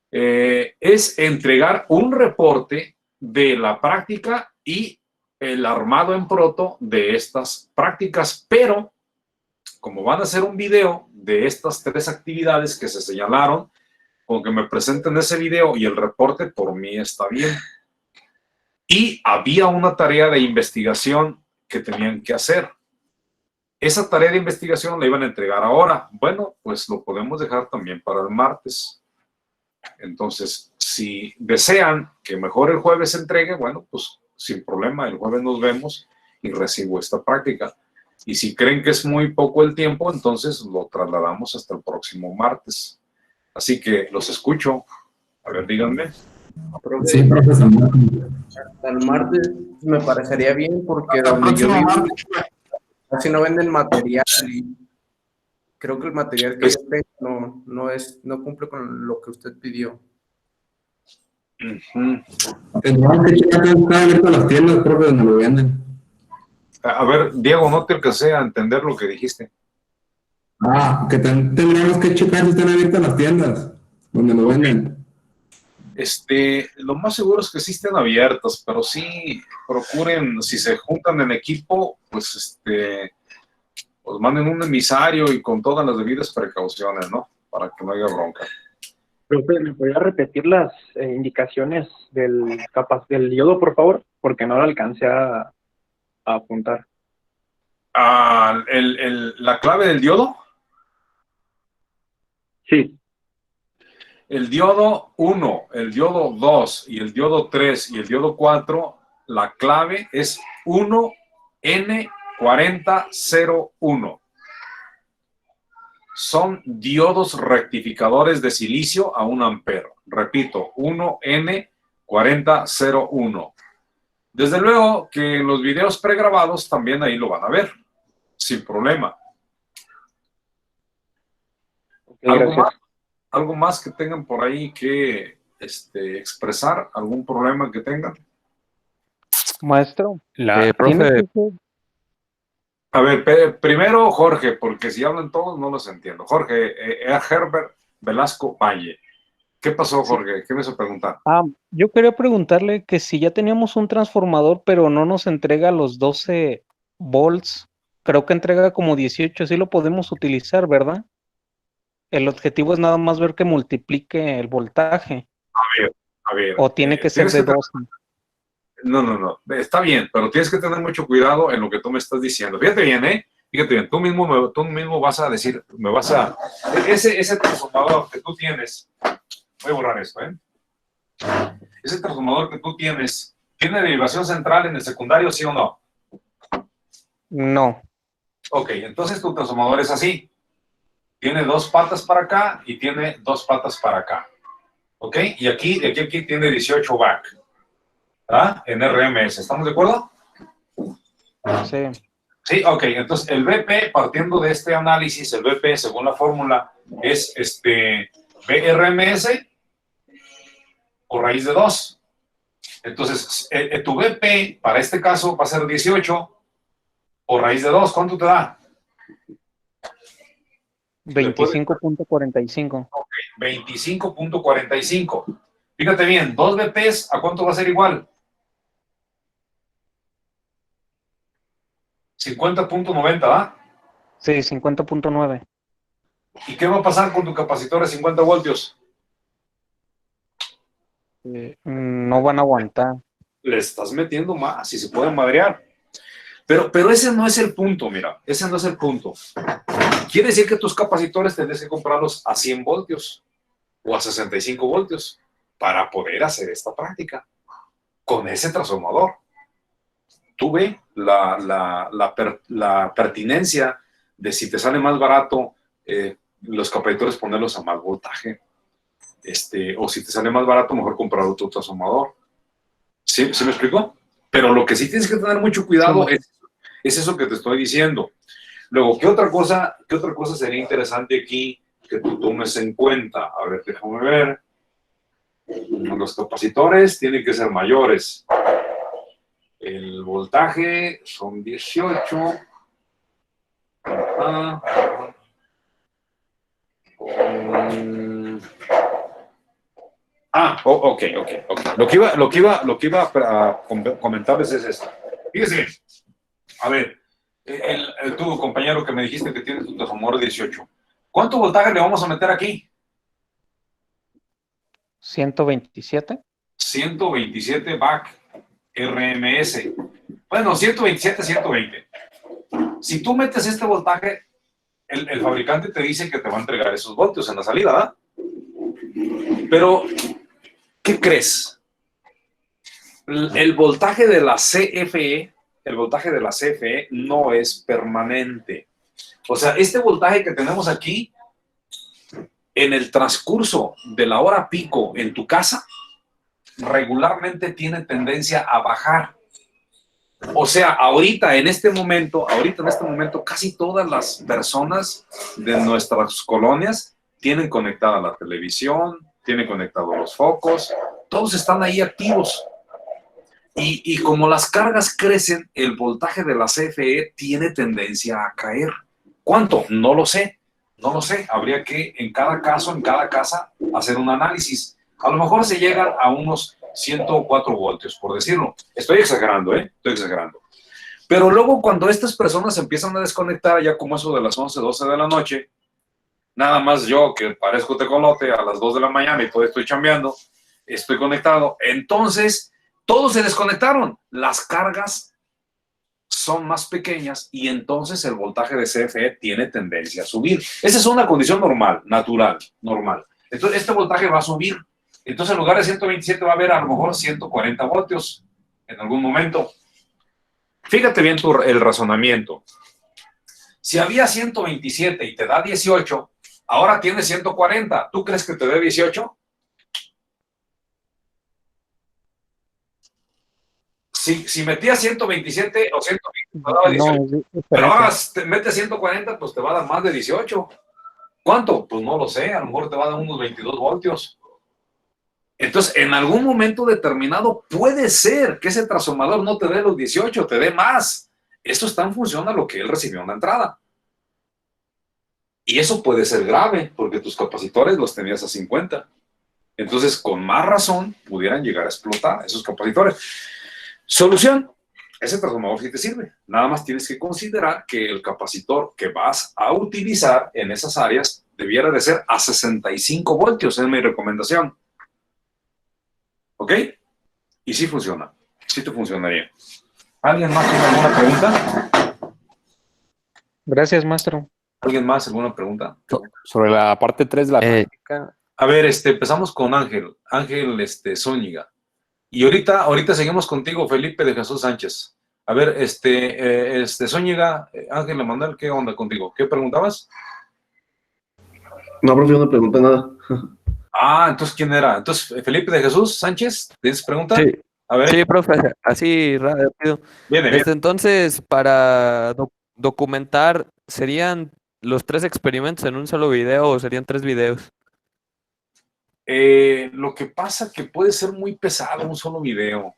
Es entregar un reporte de la práctica y el armado en proto de estas prácticas, pero como van a hacer un video de estas 3 actividades que se señalaron, con que me presenten ese video y el reporte, por mí está bien. Y había una tarea de investigación que tenían que hacer. Esa tarea de investigación la iban a entregar ahora. Bueno, pues lo podemos dejar también para el martes. Entonces, si desean que mejor el jueves se entregue, bueno, pues sin problema, el jueves nos vemos y recibo esta práctica. Y si creen que es muy poco el tiempo, entonces lo trasladamos hasta el próximo martes. Así que los escucho. A ver, díganme. Sí, profesor. Hasta el martes me parecería bien porque donde yo vivo casi no venden material y creo que el material que yo tengo no cumple con lo que usted pidió. Tendrán que checar que están abiertas las tiendas, profe, donde lo venden. A ver, Diego, no te alcancé a entender lo que dijiste. Que tendremos que checar si están abiertas las tiendas donde lo venden. Lo más seguro es que sí estén abiertas, pero sí procuren, si se juntan en equipo, pues pues manden un emisario y con todas las debidas precauciones, ¿no? Para que no haya bronca. Profe, ¿me podría repetir las indicaciones del yodo, por favor? Porque no lo alcancé a apuntar. ¿La clave del diodo? Sí. El diodo 1, el diodo 2 y el diodo 3 y el diodo 4, la clave es 1N4001. Son diodos rectificadores de silicio a 1 ampero. Repito, 1N4001. Desde luego que en los videos pregrabados también ahí lo van a ver, sin problema. Okay, ¿Algo más que tengan por ahí que expresar? ¿Algún problema que tengan? Maestro, Profe, A ver, primero Jorge, porque si hablan todos no los entiendo. Jorge, Herbert Velasco Valle. ¿Qué pasó, Jorge? ¿Qué me hizo preguntar? yo quería preguntarle que si ya teníamos un transformador, pero no nos entrega los 12 volts, creo que entrega como 18, sí lo podemos utilizar, ¿verdad? El objetivo es nada más ver que multiplique el voltaje. A ver. ¿O tiene que ser de 12? No. Está bien, pero tienes que tener mucho cuidado en lo que tú me estás diciendo. Fíjate bien, Fíjate bien, tú mismo vas a decir, ese transformador que tú tienes, voy a borrar esto, Ese transformador que tú tienes, ¿tiene derivación central en el secundario, sí o no? No. Ok, entonces tu transformador es así. Tiene 2 patas para acá y tiene 2 patas para acá. ¿Ok? Y aquí tiene 18 back. En RMS. ¿Estamos de acuerdo? Sí. Sí, ok. Entonces, el BP, partiendo de este análisis, el BP, según la fórmula, es BRMS por raíz de 2. Entonces, tu BP, para este caso, va a ser 18 por raíz de 2. ¿Cuánto te da? 25.45. Ok, 25.45. Fíjate bien, 2 BPs, ¿a cuánto va a ser igual? 50.90, ¿va? Sí, 50.9. ¿Y qué va a pasar con tu capacitor de 50 voltios? No van a aguantar. Le estás metiendo más y se pueden madrear. Pero ese no es el punto, mira, ese no es el punto. Quiere decir que tus capacitores tendrás que comprarlos a 100 voltios o a 65 voltios para poder hacer esta práctica con ese transformador. tú ve la pertinencia de si te sale más barato los capacitores ponerlos a más voltaje. O si te sale más barato, mejor comprar otro transformador. ¿Sí me explico? Pero lo que sí tienes que tener mucho cuidado es eso que te estoy diciendo. Luego, ¿qué otra cosa sería interesante aquí que tú tomes en cuenta? A ver, déjame ver. Los capacitores tienen que ser mayores. El voltaje son 18. Ok. Lo que iba a comentarles es esto. Fíjense, a ver, tu compañero que me dijiste que tiene tu transformador 18, ¿cuánto voltaje le vamos a meter aquí? 127. 127 VAC RMS. Bueno, 127, 120. Si tú metes este voltaje, el fabricante te dice que te va a entregar esos voltios en la salida, ¿verdad? Pero, ¿qué crees? El voltaje de la CFE, no es permanente. O sea, este voltaje que tenemos aquí, en el transcurso de la hora pico en tu casa, regularmente tiene tendencia a bajar. O sea, ahorita en este momento, casi todas las personas de nuestras colonias tienen conectada la televisión, tienen conectados los focos, todos están ahí activos. Y como las cargas crecen, el voltaje de la CFE tiene tendencia a caer. ¿Cuánto? No lo sé. Habría que en cada caso, en cada casa, hacer un análisis. A lo mejor se llegan a unos 104 voltios, por decirlo. Estoy exagerando, Estoy exagerando. Pero luego cuando estas personas empiezan a desconectar, ya como eso de las 11, 12 de la noche, nada más yo, que parezco tecolote, a las 2 de la mañana y todavía estoy chambeando, estoy conectado. Entonces, todos se desconectaron. Las cargas son más pequeñas y entonces el voltaje de CFE tiene tendencia a subir. Esa es una condición normal, natural, normal. Entonces, este voltaje va a subir. Entonces, en lugar de 127 va a haber a lo mejor 140 voltios en algún momento. Fíjate bien el razonamiento. Si había 127 y te da 18, ahora tienes 140. ¿Tú crees que te dé 18? Si metías 127 o 120, te daba 18. Pero ahora te metes 140, pues te va a dar más de 18. ¿Cuánto? Pues no lo sé, a lo mejor te va a dar unos 22 voltios. Entonces, en algún momento determinado puede ser que ese transformador no te dé los 18, te dé más. Esto está en función a lo que él recibió en la entrada. Y eso puede ser grave, porque tus capacitores los tenías a 50. Entonces, con más razón, pudieran llegar a explotar esos capacitores. Solución, ese transformador sí te sirve. Nada más tienes que considerar que el capacitor que vas a utilizar en esas áreas debiera de ser a 65 voltios, es mi recomendación. ¿Ok? Y sí funciona. Sí te funcionaría. ¿Alguien más tiene alguna pregunta? Gracias, maestro. ¿Alguien más alguna pregunta? Sobre la parte 3 de la práctica. A ver, empezamos con Ángel Zúñiga. Y ahorita seguimos contigo, Felipe de Jesús Sánchez. A ver, Zúñiga, Ángel Emanuel, ¿qué onda contigo? ¿Qué preguntabas? No, profe, no pregunté nada. Entonces, ¿quién era? Entonces, Felipe de Jesús Sánchez, ¿tienes pregunta? Sí. A ver. Sí, profe, así rápido. Viene. Entonces, para documentar, ¿serían los 3 experimentos en un solo video o serían 3 videos? Lo que pasa que puede ser muy pesado un solo video,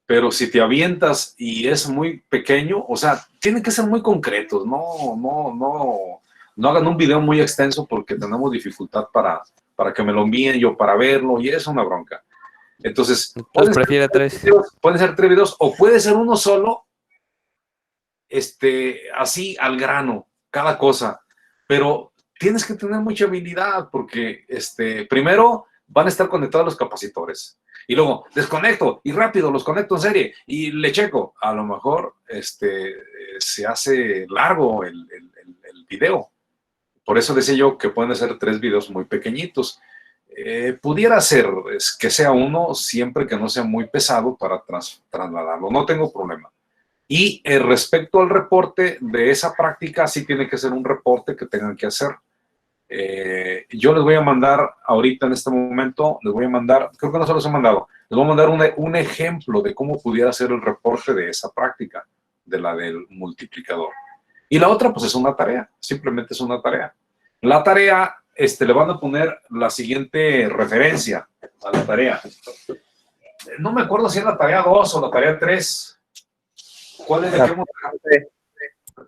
pero si te avientas y es muy pequeño, o sea, tienen que ser muy concretos, no hagan un video muy extenso porque tenemos dificultad para que me lo envíen yo para verlo y es una bronca. Entonces prefiere 3. Pueden ser 3 videos o puede ser uno solo, así al grano, cada cosa, pero tienes que tener mucha habilidad porque primero van a estar conectados los capacitores y luego desconecto y rápido los conecto en serie y le checo. A lo mejor se hace largo el video. Por eso decía yo que pueden ser 3 videos muy pequeñitos. Pudiera ser que sea uno siempre que no sea muy pesado para trasladarlo. No tengo problema. Y respecto al reporte de esa práctica, sí tiene que ser un reporte que tengan que hacer. Yo les voy a mandar ahorita en este momento, les voy a mandar, creo que no se los he mandado, les voy a mandar un ejemplo de cómo pudiera ser el reporte de esa práctica, de la del multiplicador. Y la otra, pues es una tarea, simplemente es una tarea. La tarea, le van a poner la siguiente referencia a la tarea. No me acuerdo si es la tarea 2 o la tarea 3. ¿Cuál es la que hemos...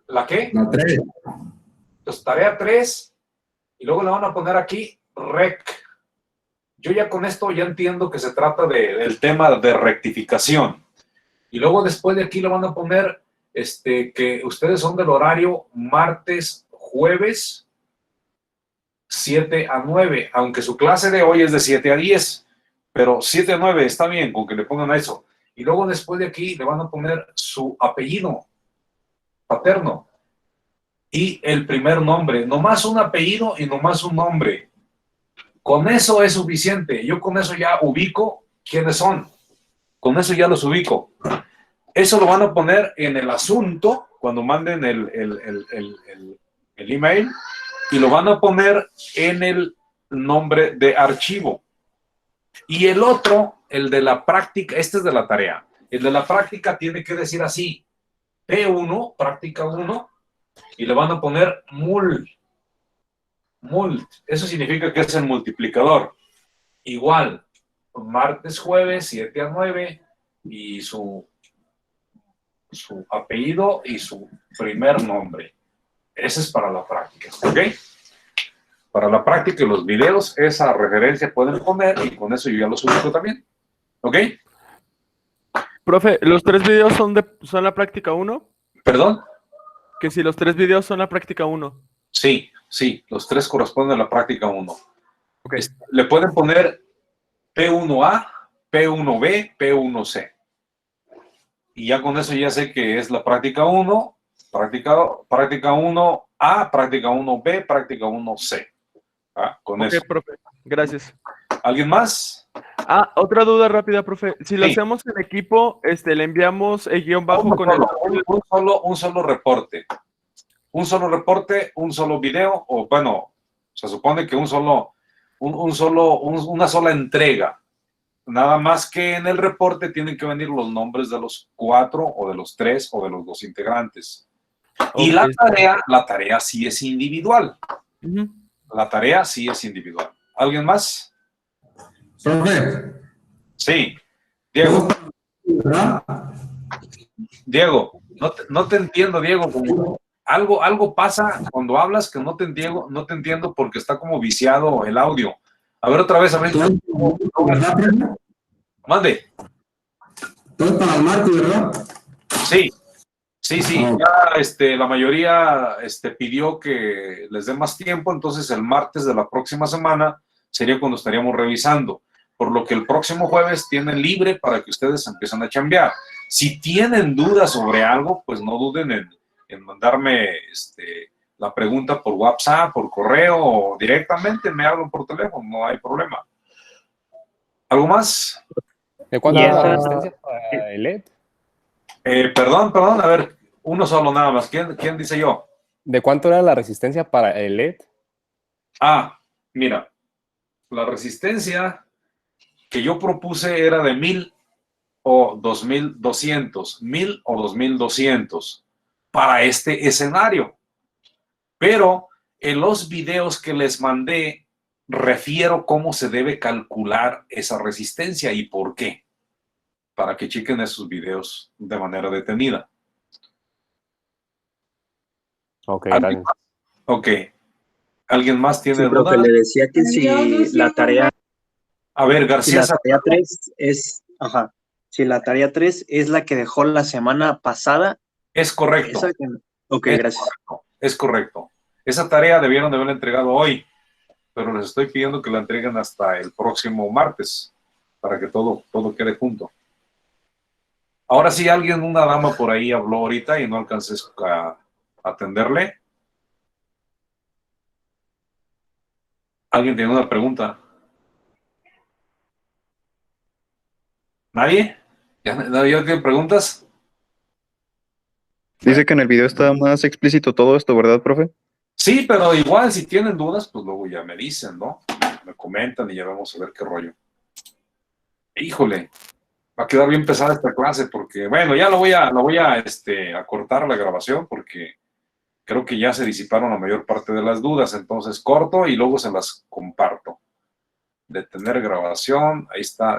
¿La qué? La 3. Pues tarea 3, y luego le van a poner aquí rec. Yo ya con esto ya entiendo que se trata del tema de rectificación. Y luego después de aquí le van a poner que ustedes son del horario martes, jueves, 7 a 9, aunque su clase de hoy es de 7 a 10, pero 7 a 9 está bien con que le pongan eso. Y luego después de aquí le van a poner su apellido paterno y el primer nombre, nomás un apellido y nomás un nombre. Con eso es suficiente. Yo con eso ya ubico quiénes son. Con eso ya los ubico. Eso lo van a poner en el asunto cuando manden el email, y lo van a poner en el nombre de archivo. Y el otro, el de la práctica, este es de la tarea. El de la práctica tiene que decir así: P1, práctica 1, y le van a poner mult. Eso significa que es el multiplicador. Igual, martes, jueves, 7 a 9, y su apellido y su primer nombre. Ese es para la práctica, ¿ok? Para la práctica y los videos, esa referencia pueden poner, y con eso yo ya los ubico también, ¿ok? Profe, ¿los 3 videos son la práctica 1? ¿Perdón? Que si los 3 videos son la práctica 1. Sí, los 3 corresponden a la práctica 1. Okay. Le pueden poner P1A, P1B, P1C. Y ya con eso ya sé que es la práctica 1, práctica 1A, práctica 1B, práctica 1C. Con eso. Profe, gracias. ¿Alguien más? Otra duda rápida, profe. Si lo Sí. hacemos en equipo, le enviamos el guión bajo con el... Un solo reporte. Un solo reporte, un solo video, o bueno, se supone que una sola entrega. Nada más que en el reporte tienen que venir los nombres de los 4 o de los 3 o de los 2 integrantes. Y la tarea sí es individual. La tarea sí es individual. ¿Alguien más? Profe. Sí. Diego. ¿Verdad? Diego, no te entiendo, Diego. Algo pasa cuando hablas que no te entiendo porque está como viciado el audio. A ver otra vez, a ver. ¿Verdad, profe? Mande. Todo para el martes, ¿verdad? Sí. Ya la mayoría pidió que les dé más tiempo, entonces el martes de la próxima semana sería cuando estaríamos revisando. Por lo que el próximo jueves tienen libre para que ustedes empiecen a chambear. Si tienen dudas sobre algo, pues no duden en mandarme la pregunta por WhatsApp, por correo, o directamente me hablan por teléfono, no hay problema. ¿Algo más? ¿De cuánto era la resistencia para el LED? Perdón, a ver, uno solo nada más. ¿Quién dice yo? ¿De cuánto era la resistencia para el LED? Mira, la resistencia que yo propuse era de 1000 o 2200, 1000 o 2200 para este escenario. Pero en los videos que les mandé, refiero cómo se debe calcular esa resistencia y por qué, para que chequen esos videos de manera detenida. Ok, gracias. Ok. ¿Alguien más tiene Sí, profe, duda? le decía que si la tarea... A ver, García. Si la tarea 3 es... Ajá. Si la tarea 3 es la que dejó la semana pasada... Es correcto. Ok, gracias. Es correcto. Esa tarea debieron de haberla entregado hoy, pero les estoy pidiendo que la entreguen hasta el próximo martes, para que todo quede junto. Ahora sí, una dama por ahí habló ahorita y no alcancé a atenderle. ¿Alguien tiene una pregunta? ¿Nadie? ¿Ya tiene preguntas? Dice que en el video está más explícito todo esto, ¿verdad, profe? Sí, pero igual si tienen dudas, pues luego ya me dicen, ¿no? Me comentan y ya vamos a ver qué rollo. Híjole, va a quedar bien pesada esta clase porque, bueno, ya lo voy a cortar la grabación porque creo que ya se disiparon la mayor parte de las dudas, entonces corto y luego se las comparto. Detener grabación, ahí está.